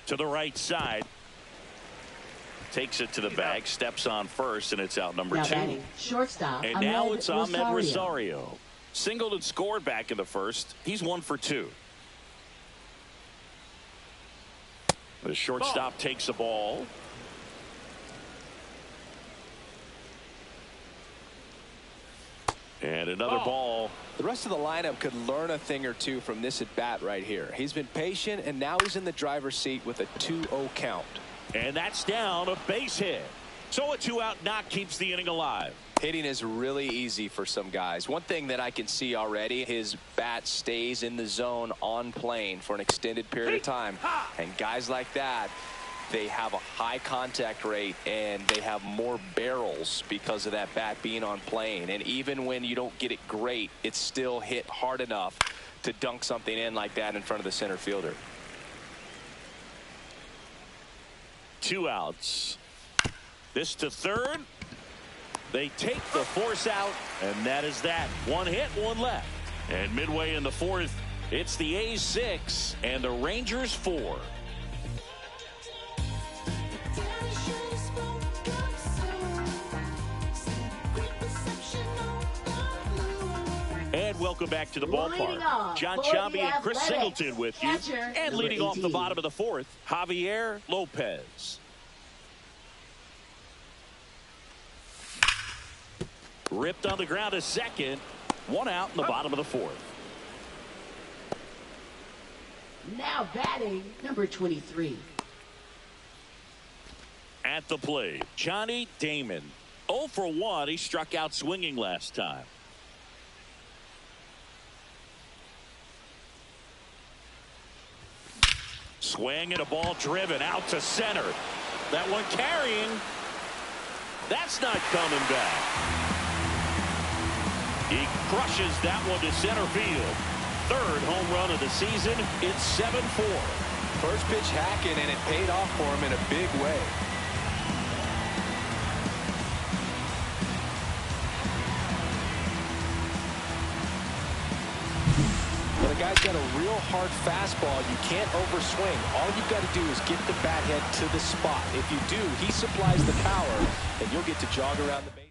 To the right side. Takes it to the bag, steps on first, and it's out number 2. Batting, shortstop, and now it's Ahmed Rosario. Singleton scored back in the first. He's 1 for 2. The shortstop takes the ball. And another ball. The rest of the lineup could learn a thing or two from this at bat right here. He's been patient, and now he's in the driver's seat with a 2-0 count. And that's down, a base hit. So a 2-out knock keeps the inning alive. Hitting is really easy for some guys. One thing that I can see already, his bat stays in the zone on plane for an extended period of time. And guys like that, they have a high contact rate and they have more barrels because of that bat being on plane. And even when you don't get it great, it's still hit hard enough to dunk something in like that in front of the center fielder. 2 outs. This to third. They take the force out, and that is that. 1 hit, 1 left. And midway in the 4th, it's the A's 6 and the Rangers 4. And welcome back to the ballpark. John Chambi and Chris Singleton with you. And leading off the bottom of the 4th, Javier Lopez. Ripped on the ground to second. 1 out in the bottom of the 4th. Now batting, number 23. At the plate, Johnny Damon. 0 for 1. He struck out swinging last time. Swing and a ball driven out to center. That one carrying. That's not coming back. He crushes that one to center field. 3rd home run of the season. It's 7-4. First pitch hacking, and it paid off for him in a big way. Well, the guy's got a real hard fastball. You can't overswing. All you've got to do is get the bat head to the spot. If you do, he supplies the power, and you'll get to jog around the bases.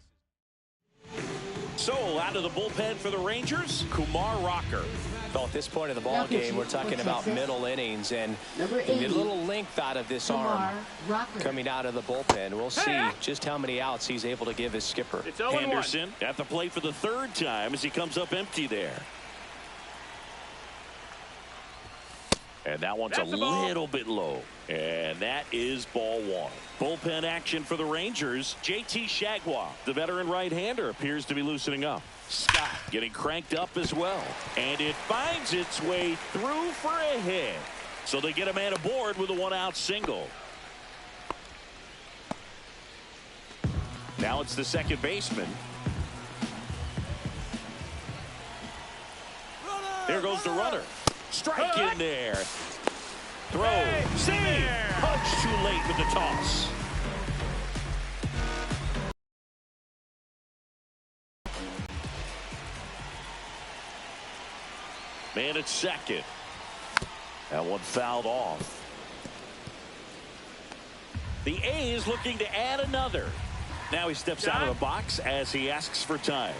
So, out of the bullpen for the Rangers, Kumar Rocker. Well, at this point in the ball game, we're talking about middle innings, and a little length out of this arm coming out of the bullpen. We'll see just how many outs he's able to give his skipper. Henderson at the plate for the 3rd time as he comes up empty there. And that one's a little bit low. And that is ball 1. Bullpen action for the Rangers. JT Shagwa, the veteran right-hander, appears to be loosening up. Scott getting cranked up as well. And it finds its way through for a hit. So they get a man aboard with a 1-out single. Now it's the second baseman. There goes the runner. Strike in there. Throw. Save. Punch too late with the toss. Man at second. That one fouled off. The A's looking to add another. Now he steps out of the box as he asks for time.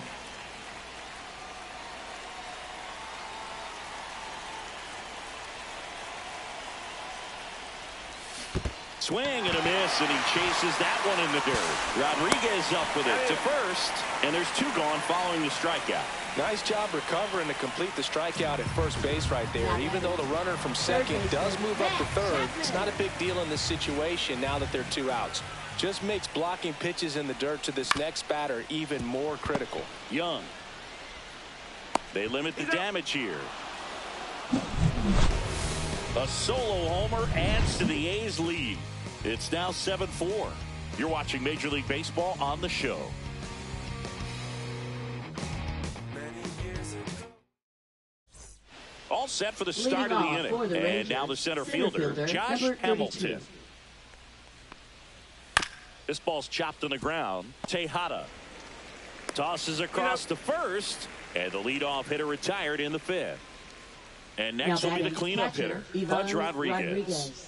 Swing and a miss, and he chases that one in the dirt. Rodriguez up with it to first, and there's 2 gone following the strikeout. Nice job recovering to complete the strikeout at first base right there. And even though the runner from second does move up to third, it's not a big deal in this situation now that they're 2 outs. Just makes blocking pitches in the dirt to this next batter even more critical. Young. They limit the damage here. A solo homer adds to the A's lead. It's now 7-4. You're watching Major League Baseball on the show. All set for the start of the inning. And now the center fielder, Josh Hamilton. This ball's chopped on the ground. Tejada tosses across to first, and the leadoff hitter retired in the 5th. And next will be the cleanup hitter, Pudge Rodriguez.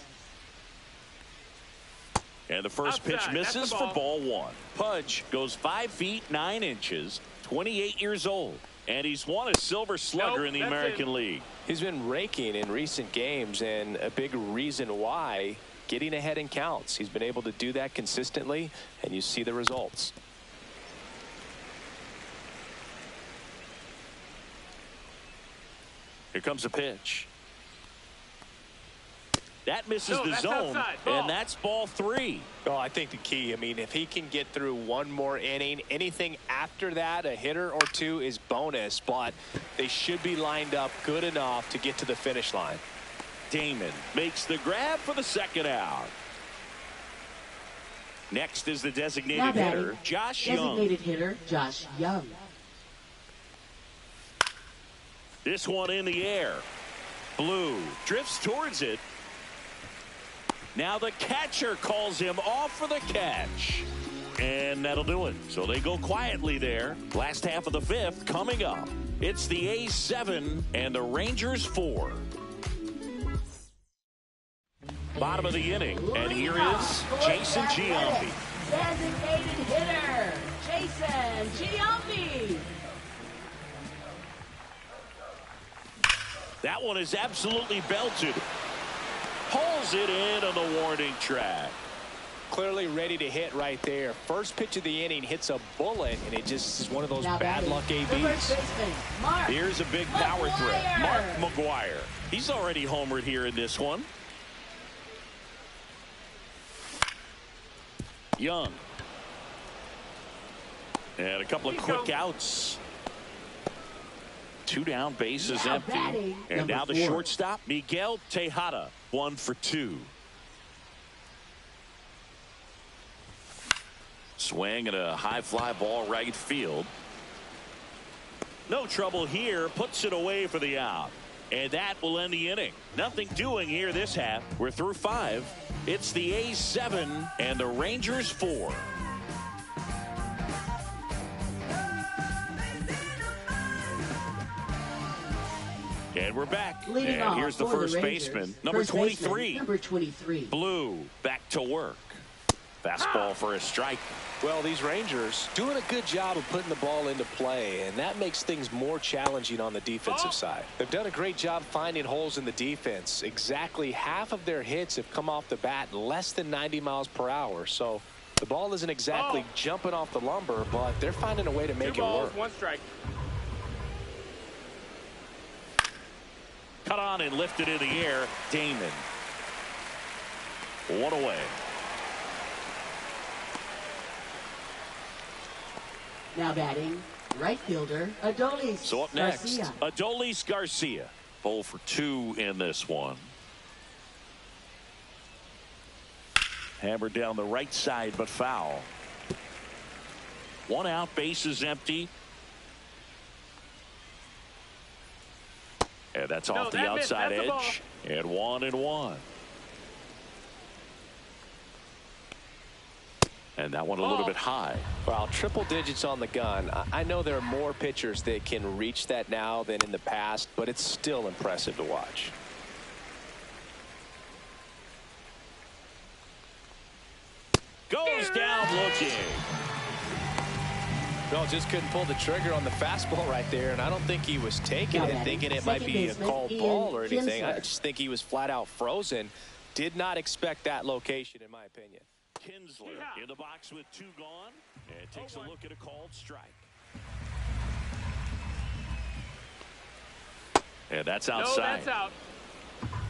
And the first pitch misses for ball 1. Pudge goes 5 feet 9 inches, 28 years old. And he's won a Silver Slugger in the American League. He's been raking in recent games, and a big reason why, getting ahead in counts. He's been able to do that consistently, and you see the results. Here comes a pitch. That misses the zone, and that's ball 3. Oh, I think the key, I mean, if he can get through one more inning, anything after that, a hitter or two is bonus, but they should be lined up good enough to get to the finish line. Damon makes the grab for the second out. Next is the designated hitter, Josh Young. Designated hitter, Josh Young. This one in the air. Blue drifts towards it. Now the catcher calls him off for the catch. And that'll do it. So they go quietly there. Last half of the 5th coming up. It's the A's 7 and the Rangers 4. Bottom of the inning. And here is Jason Giambi. Designated hitter, Jason Giambi. That one is absolutely belted. Pulls it in on the warning track. Clearly ready to hit right there. First pitch of the inning hits a bullet, and it just is one of those bad luck ABs. Here's a big power threat. Mark McGwire. He's already homered here in this one. Young. And a couple of quick outs. 2 down, bases empty. And now the shortstop, Miguel Tejada, 1 for 2. Swing and a high fly ball right field. No trouble here, puts it away for the out. And that will end the inning. Nothing doing here this half. We're through 5. It's the A's 7 and the Rangers 4. And we're back. And here's the first baseman, number 23. Number 23. Blue, back to work. Fastball for a strike. Well, these Rangers doing a good job of putting the ball into play, and that makes things more challenging on the defensive side. They've done a great job finding holes in the defense. Exactly half of their hits have come off the bat less than 90 miles per hour. So the ball isn't exactly jumping off the lumber, but they're finding a way to make it work. 1 strike. Cut on and lifted in the air. Damon. 1 away. Now batting, right fielder, Adolis So up next, Garcia. Adolis Garcia. 0 for 2 in this one. Hammered down the right side, but foul. 1 out, bases empty. And that's off the outside edge. And 1-1. And that one a little bit high. Well, triple digits on the gun. I know there are more pitchers that can reach that now than in the past, but it's still impressive to watch. Goes down looking. No, just couldn't pull the trigger on the fastball right there, and I don't think he was taking it thinking it might be a called ball or anything. I just think he was flat out frozen. Did not expect that location, in my opinion. Kinsler in the box with 2 gone, and takes a look at a called strike. And that's outside. No, that's out.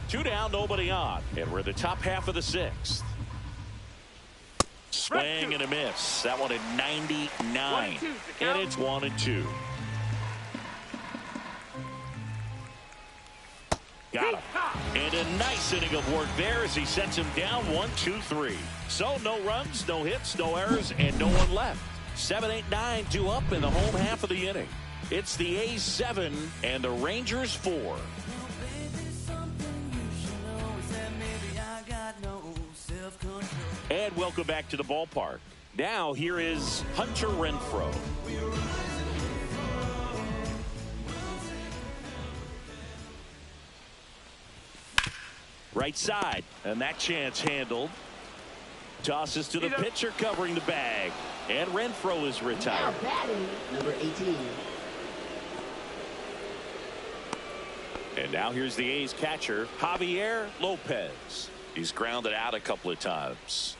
2 down, nobody on, and we're in the top half of the 6th. Swing and a miss. That one at 99. And it's 1-2. Got him. And a nice inning of work there as he sets him down 1-2-3. So no runs, no hits, no errors, and no one left. 7, 8, 9, 2 up in the home half of the inning. It's the A's 7 and the Rangers 4. And welcome back to the ballpark. Now here is Hunter Renfroe. Right side, and that chance handled. Tosses to the pitcher covering the bag, and Renfroe is retired. Now batting, number 18. And now here's the A's catcher, Javier Lopez. He's grounded out a couple of times.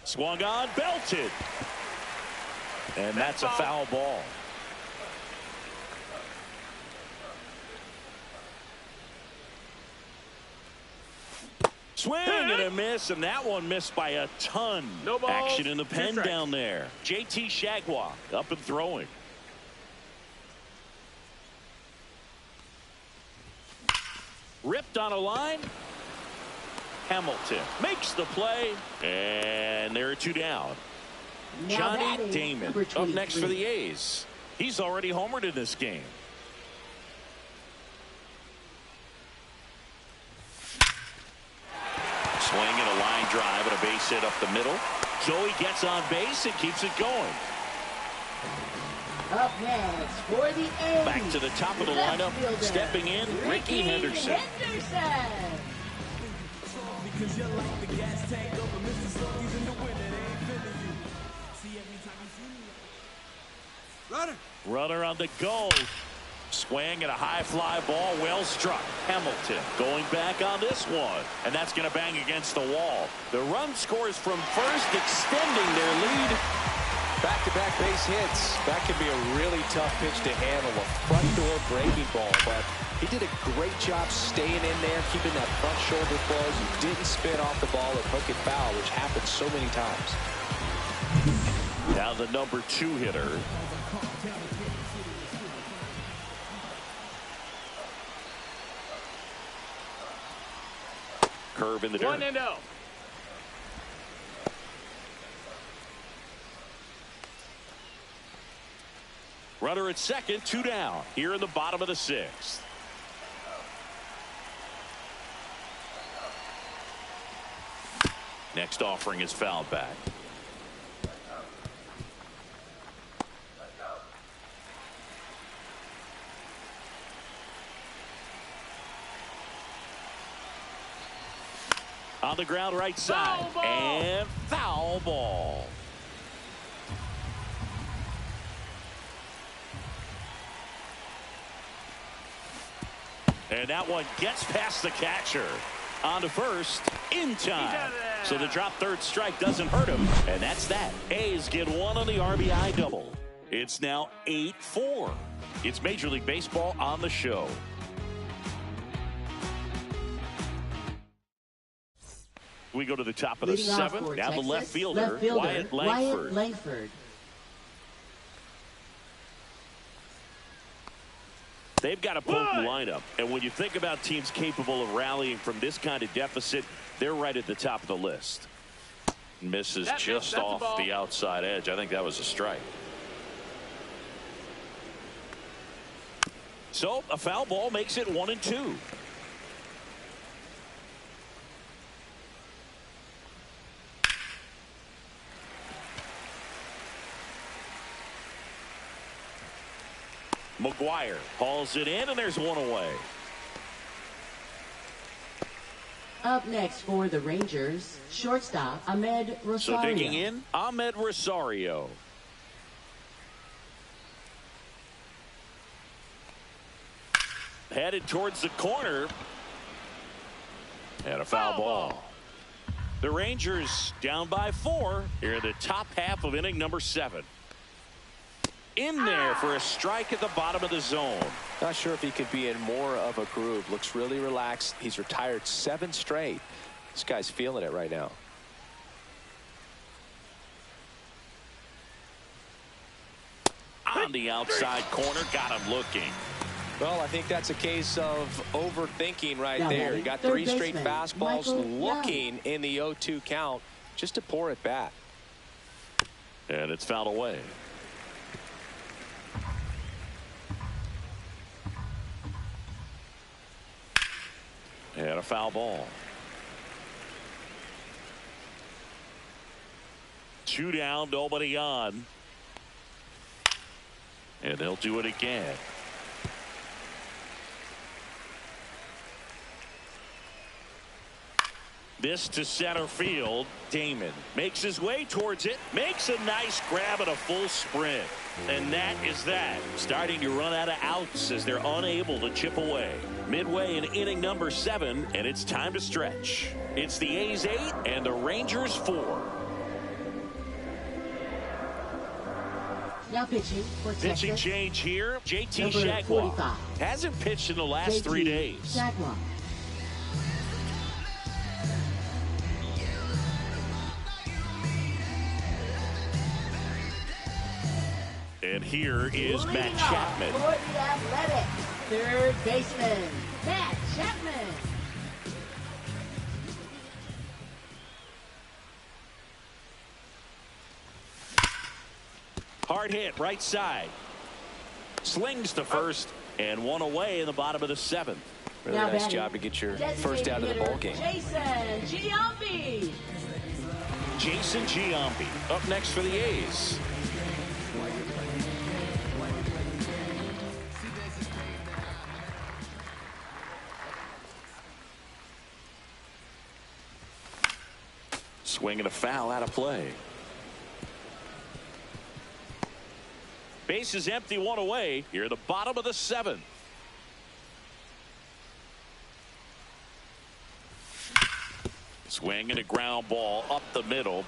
Swung on, belted. And that's a foul ball. Swing and a miss, and that one missed by a ton. No balls, action in the pen 2 strikes. down there. JT Shagwalk up and throwing. Ripped on a line. Hamilton makes the play, and there are 2 down. Now Johnny batting, Damon number up next for 23. the A's. He's already homered in this game. Swing and a line drive and a base hit up the middle. Joey gets on base and keeps it going. Up next for the A's. Back to the top of the left lineup. fielder, Stepping in, Ricky Henderson. Because you like the gas tank over Mr. Sluggies in the winter, they ain't feeling you. See, every time you see me. Runner. Runner on the go. Swing and a high fly ball, well struck. Hamilton going back on this one, and that's going to bang against the wall. The run scores from first, extending their lead. Back-to-back base hits. That could be a really tough pitch to handle, a front door breaking ball, but he did a great job staying in there, keeping that front shoulder closed. He didn't spin off the ball and hook it foul, which happens so many times. Now the number 2 hitter. Curve in the dirt. 1-0. Runner at second, 2 down. Here in the bottom of the 6th. Next offering is fouled back. On the ground right side. Foul ball. And foul ball. And that one gets past the catcher. On to first in time. So the drop third strike doesn't hurt him. And that's that. A's get 1 on the RBI double. It's now 8-4. It's Major League Baseball on the show. We go to the top of the Leading off 7th. for Now the Texas, left fielder, Wyatt Langford. Langford. They've got a potent lineup. And when you think about teams capable of rallying from this kind of deficit, they're right at the top of the list. Misses just off the outside edge. I think that was a strike. So a foul ball makes it 1-2. McGuire hauls it in, and there's 1 away. Up next for the Rangers, shortstop Ahmed Rosario. So digging in, Ahmed Rosario. Headed towards the corner. And a foul ball. The Rangers down by 4 here in the top half of inning number 7. In there for a strike at the bottom of the zone. Not sure if he could be in more of a groove. Looks really relaxed. He's retired 7 straight. This guy's feeling it right now. On the outside corner, got him looking. Well, I think that's a case of overthinking right Now there. batting, He got third 3 straight baseman, fastballs Michael looking in the 0-2 count just to pour it back. And it's fouled away. And a foul ball. 2 down, nobody on. And they'll do it again. This to center field. Damon makes his way towards it, makes a nice grab at a full sprint. And that is that. Starting to run out of outs as they're unable to chip away. Midway in inning number 7, and it's time to stretch. It's the A's 8 and the Rangers 4. Now pitching for Texas. Pitching change here. JT Number Jaguar 45. hasn't pitched in the last 3 days. Jaguar. And here is Leading Matt off Chapman. for the Athletics, third baseman, Matt Chapman. Hard hit, right side. Slings to first, and one away in the bottom of the 7th. Really Now nice batting, job to get your designated first out of the hitter, ball game. Jason Giambi. Jason Giambi up next for the A's. Swinging a foul out of play. Base is empty, one away. Here at the bottom of the 7th. Swing and a ground ball up the middle.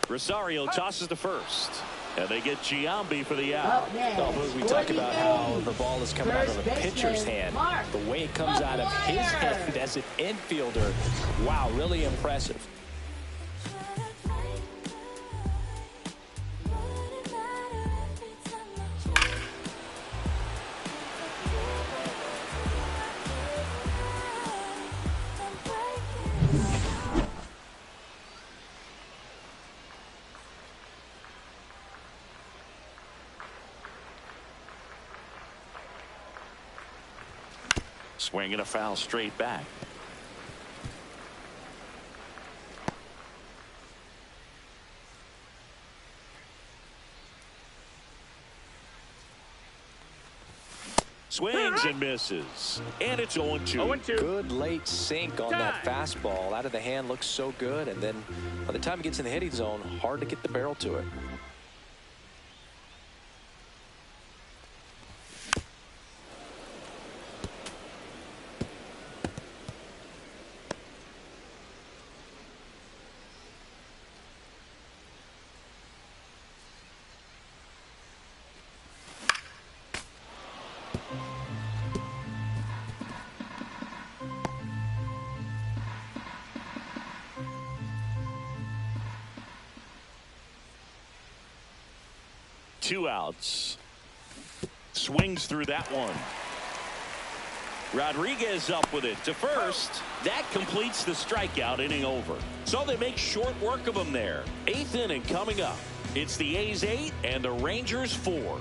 Rosario tosses to first. And they get Giambi for the out. Up next, Although we for talk the about how A's, the ball is coming out of first a pitcher's baseman, hand, Mark the way it comes out of his McGwire. hand as an infielder, wow, really impressive. Swinging a foul straight back. Swings and misses. And it's 0-2. 0-2. Good late sink on that fastball. Out of the hand, looks so good. And then by the time it gets in the hitting zone, hard to get the barrel to it. Two outs. Swings through that one. Rodriguez up with it to first. That completes the strikeout, inning over. So they make short work of him there. 8th inning coming up. It's the A's 8 and the Rangers 4.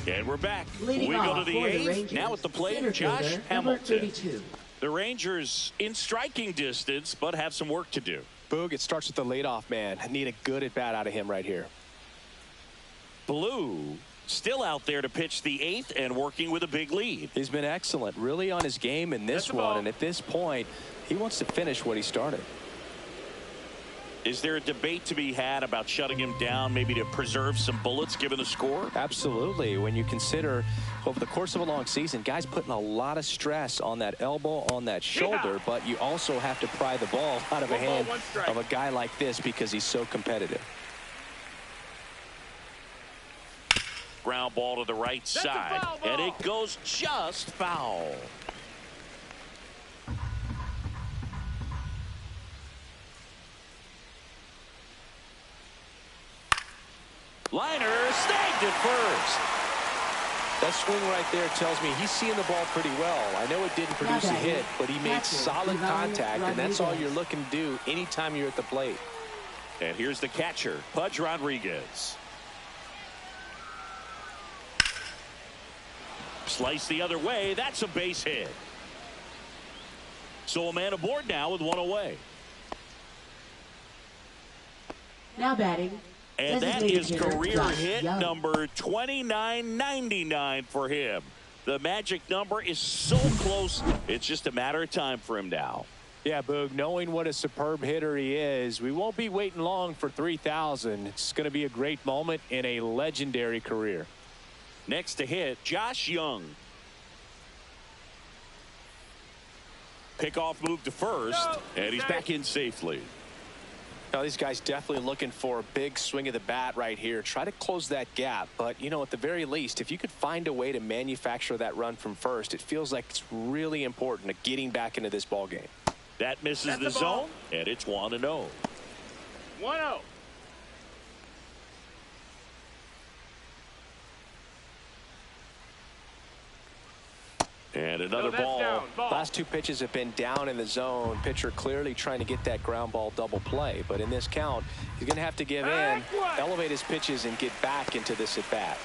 And we're back. Leading we go off to the for the A's. Rangers, Now at the plate, center Josh fielder, number Hamilton. 32. The Rangers in striking distance, but have some work to do. Boog, it starts with the leadoff man. Need a good at bat out of him right here. Blue still out there to pitch the 8th and working with a big lead. He's been excellent, really on his game in this one. And at this point, he wants to finish what he started. Is there a debate to be had about shutting him down, maybe to preserve some bullets given the score? Absolutely. When you consider over the course of a long season, guys putting a lot of stress on that elbow, on that shoulder, but you also have to pry the ball out of the hand of a guy like this because he's so competitive. Ground ball to the right side, and it goes just foul. Liner snagged at first. That swing right there tells me he's seeing the ball pretty well. I know it didn't produce a hit, but he made solid contact, and that's all you're looking to do anytime you're at the plate. And here's the catcher, Pudge Rodriguez. Slice the other way. That's a base hit. So a man aboard now with one away. Now batting, And that is career hit number 2999 for him. The magic number is so close, it's just a matter of time for him now. Yeah, Boog, knowing what a superb hitter he is, we won't be waiting long for 3,000. It's going to be a great moment in a legendary career. Next to hit, Josh Young. Pickoff move to first, and he's back in safely. Now, these guys definitely looking for a big swing of the bat right here. Try to close that gap. But, you know, at the very least, if you could find a way to manufacture that run from first, it feels like it's really important to getting back into this ball game. That misses the zone, and it's 1-0. 1-0. And another ball. Last two pitches have been down in the zone. Pitcher clearly trying to get that ground ball double play. But in this count, he's going to have to give in, elevate his pitches, and get back into this at bat.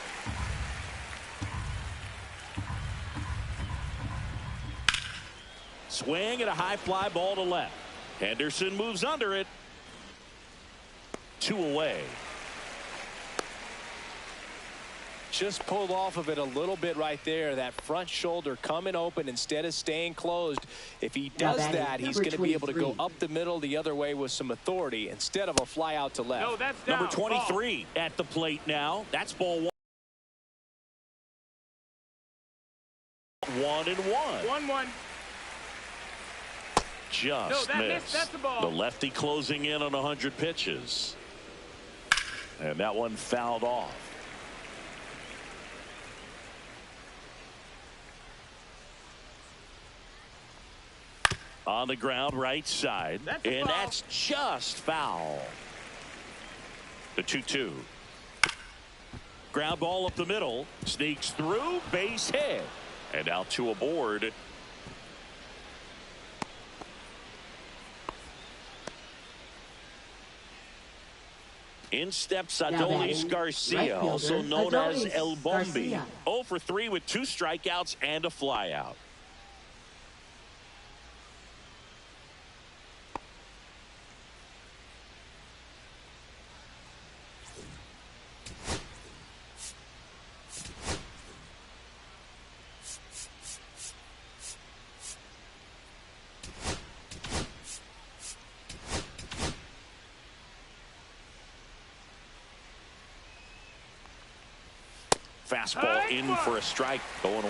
Swing and a high fly ball to left. Henderson moves under it. 2 away. Just pulled off of it a little bit right there. That front shoulder coming open instead of staying closed. If he does that, he's going to be able to go up the middle the other way with some authority instead of a fly out to left. No, that's down. Number 23 at the plate now. That's ball 1. 1-1. 1-1. Just missed. That's the ball. The lefty closing in on 100 pitches. And that one fouled off. On the ground, right side. And that's just foul. The 2-2. Ground ball up the middle. Sneaks through. Base hit. And now 2 aboard. In steps Adolis Garcia, also known as El Bombi. 0 for 3 with 2 strikeouts and a flyout. Fastball in for a strike, 0-1.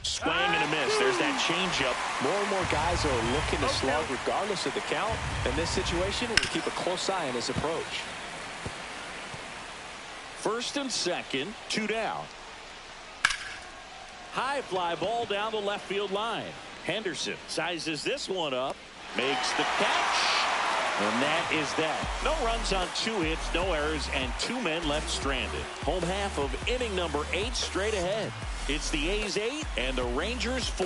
Swing and a miss. There's that changeup. More and more guys are looking to slug regardless of the count. In this situation, we'll keep a close eye on his approach. First and second, 2 down. High fly ball down the left field line. Henderson sizes this one up, makes the catch. And that is that. No runs on 2 hits, no errors, and 2 men left stranded. Home half of inning number 8 straight ahead. It's the A's 8 and the Rangers 4.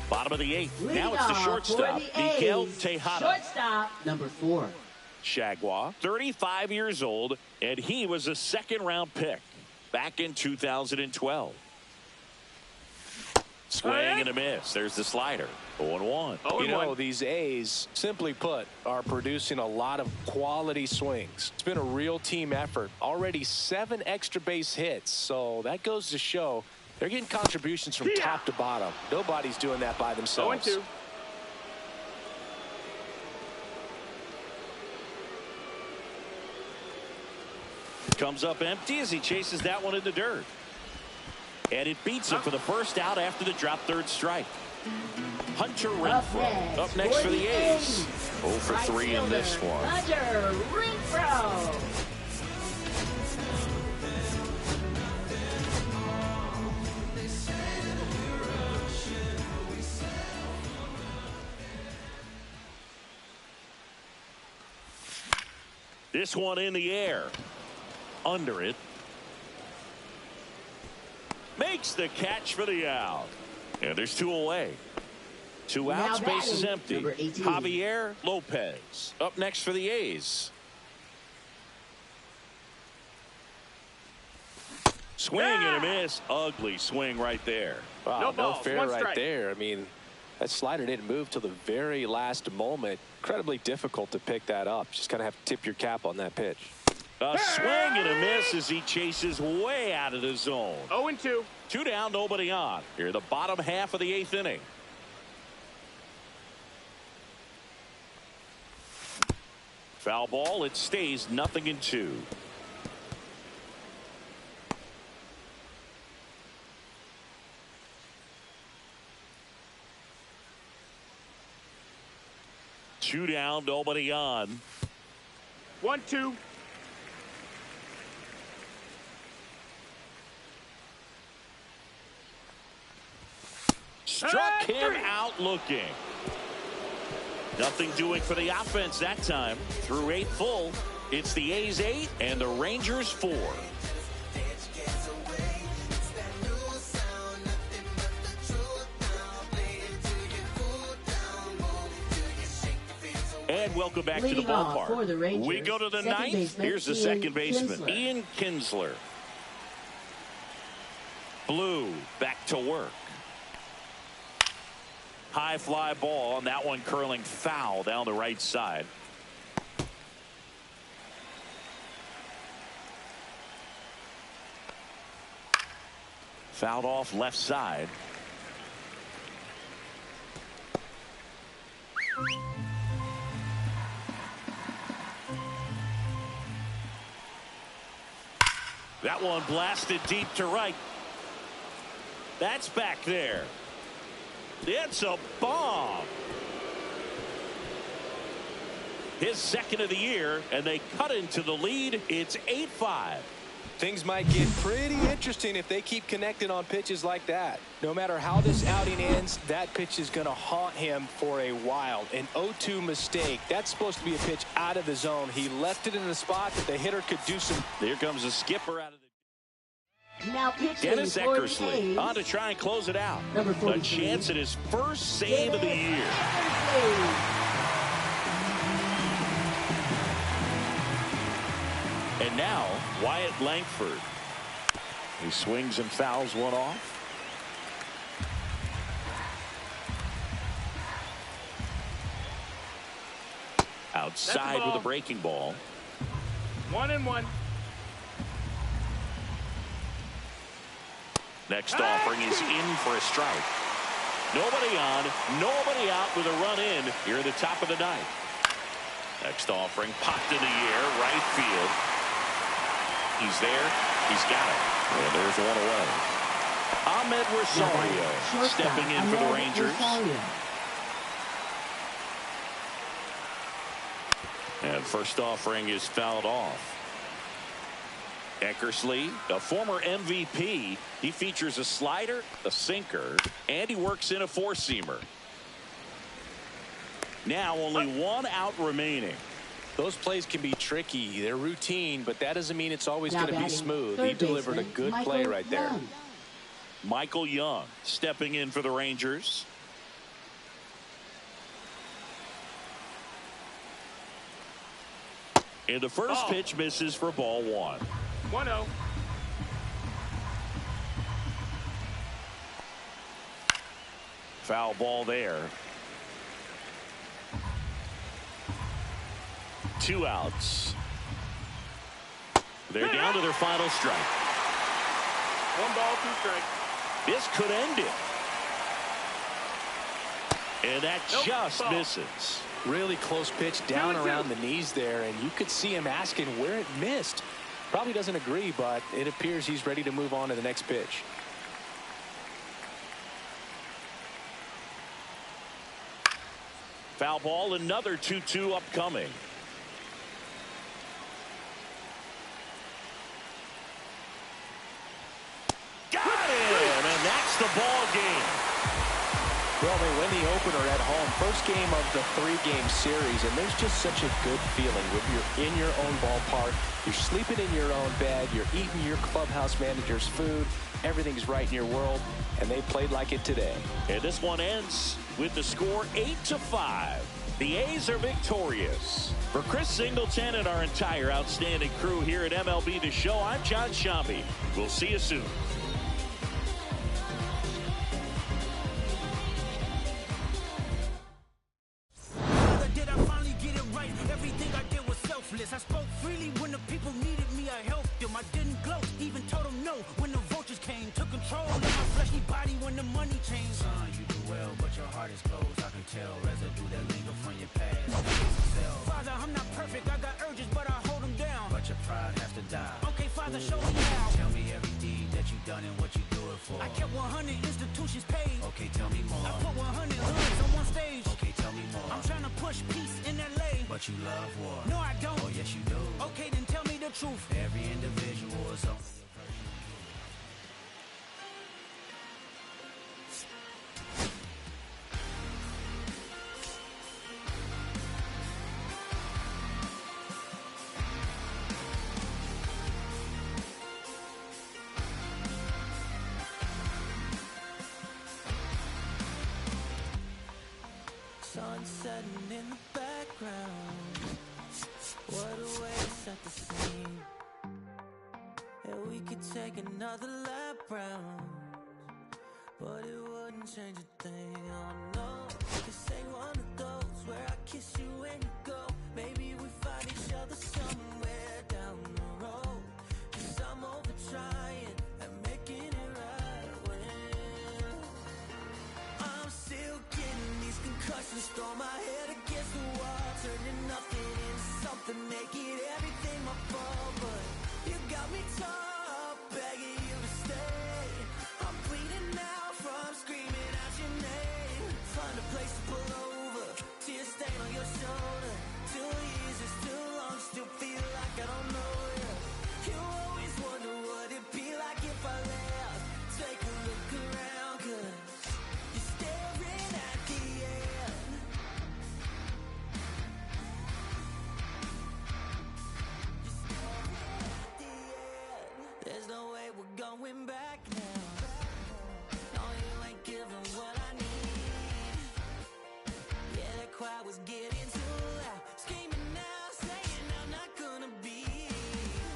Bottom of the 8th. Now it's the shortstop, Miguel Tejada. Shortstop, number 4. Shagwa, 35 years old, and he was a second-round pick back in 2012. Swing and a miss. There's the slider. 0-1. You know, these A's, simply put, are producing a lot of quality swings. It's been a real team effort. Already 7 extra base hits. So that goes to show they're getting contributions from top to bottom. Nobody's doing that by themselves. 0-2. Comes up empty as he chases that one in the dirt. And it beats him for the first out after the drop third strike. Hunter Renfroe up next for the A's. 0 for 3 in this one. Hunter Renfroe. This one in the air. Under it. Makes the catch for the out. And there's 2 away. 2 outs, base is empty. Javier Lopez up next for the A's. Swing and a miss. Ugly swing right there. Wow, no fair right there. I mean, that slider didn't move till the very last moment. Incredibly difficult to pick that up. Just kind of have to tip your cap on that pitch. A swing and a miss as he chases way out of the zone. 0-2. 2 down, nobody on. Here in the bottom half of the 8th inning. Foul ball. It stays 0-2. Two down, nobody on. 1-2. Struck him out looking. Nothing doing for the offense that time. Through 8 full, it's the A's 8 and the Rangers 4. And welcome back to the ballpark. We go to the 9th. Here's the second baseman, Ian Kinsler. Blue back to work. High fly ball, and that one curling foul down the right side. Fouled off left side. That one blasted deep to right. That's back there. It's a bomb. His second of the year, and they cut into the lead. It's 8-5. Things might get pretty interesting if they keep connecting on pitches like that. No matter how this outing ends, that pitch is going to haunt him for a while. An 0-2 mistake. That's supposed to be a pitch out of the zone. He left it in a spot that the hitter could do some. Here comes the skipper out of the. Now pitching Dennis Eckersley on to try and close it out. A chance at his first save of the year. And now Wyatt Langford. He swings and fouls one off. Outside with a breaking ball. 1-1. Next offering is in for a strike. Nobody on, nobody out with a run in here at the top of the 9th. Next offering popped in the air, right field. He's there. He's got it. And there's one away. Ahmed Rosario stepping in for the Rangers. And first offering is fouled off. Eckersley, a former MVP, he features a slider, a sinker, and he works in a four-seamer. Now only one out remaining. Those plays can be tricky. They're routine, but that doesn't mean it's always going to be smooth. He delivered a good play right there. Michael Young stepping in for the Rangers. And the first pitch misses for ball 1. 1-0. Foul ball there. 2 outs. They're down to their final strike. 1 ball, 2 strikes. This could end it. And that just misses. Really close pitch down around the knees there, and you could see him asking where it missed. Probably doesn't agree, but it appears he's ready to move on to the next pitch. Foul ball, another 2-2 upcoming. Got him, and that's the ball game. Well, they win the opener at home. First game of the 3-game series, and there's just such a good feeling when you're in your own ballpark. You're sleeping in your own bed. You're eating your clubhouse manager's food. Everything's right in your world, and they played like it today. And this one ends with the score 8-5. The A's are victorious. For Chris Singleton and our entire outstanding crew here at MLB The Show, I'm John Sciambi. We'll see you soon. Did I finally get it right? Everything I did was selfless. I spoke freely when the people needed me. I helped them. I didn't gloat, even told them no when the vultures came. Took control of my fleshy body when the money changed. Son, you do well, but your heart is closed. I can tell residue that linger from your past. Father, I'm not perfect. I got urges, but I hold them down. But your pride has to die. Okay, Father, show me how. Tell me every deed that you've done and what you do it for. I kept 100 institutions paid. Okay, tell me more. I put 100 hoods on one stage. Okay, tell me more. I'm trying to push peace in LA. But you love war. No, I don't. Oh, yes, you do. Okay, then tell me the truth. Every individual is only a version. Sun setting in the background. What a way to set the scene. And we could take another lap round, but it wouldn't change a thing. Oh no, this ain't one of those where I kiss you and you go. Maybe we find each other somewhere down the road. 'Cause I'm over trying and making it right when I'm still getting these concussions. Throw my head against the wall, turning nothing into something, make it everything my fault. But you got me top, begging you to stay. I'm bleeding now from screaming out your name. Find a place to pull over, tear stain on your shoulder. 2 years is too long, still feel like I don't know you. You always wonder what it'd be like if I left. Take a look around, 'cause you're staring at the end. You're staring at the end. There's no way we're going back now. No, you ain't giving what I need. Yeah, that crowd was getting too loud. Screaming now, saying I'm not gonna be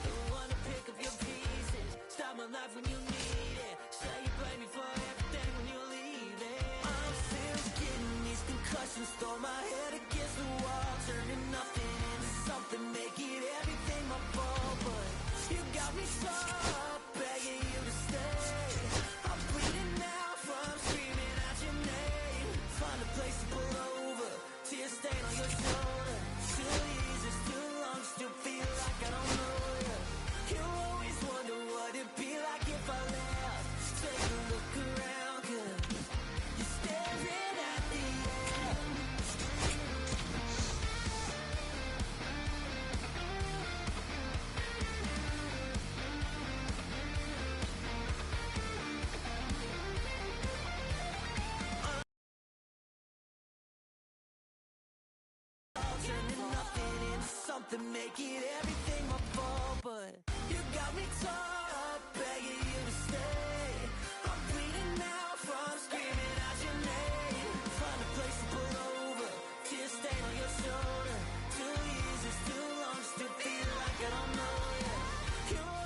the one to pick up your pieces. Stop my life when you need it. Say you blame me for everything when you leave it. I'm still getting these concussions. Throw my head against the wall, turning nothing into something, make it everything my fault. But you got me stuck, begging you to stay. I'm bleeding now from screaming out your name. Find a place to pull over, tear stain on your shoulder. 2 years is too long, still feel like I don't know you. You always wonder what it'd be like if I left. Take a look around, 'cause you're staring at the end. Turning nothing into something, make it everything my fault. But you got me torn.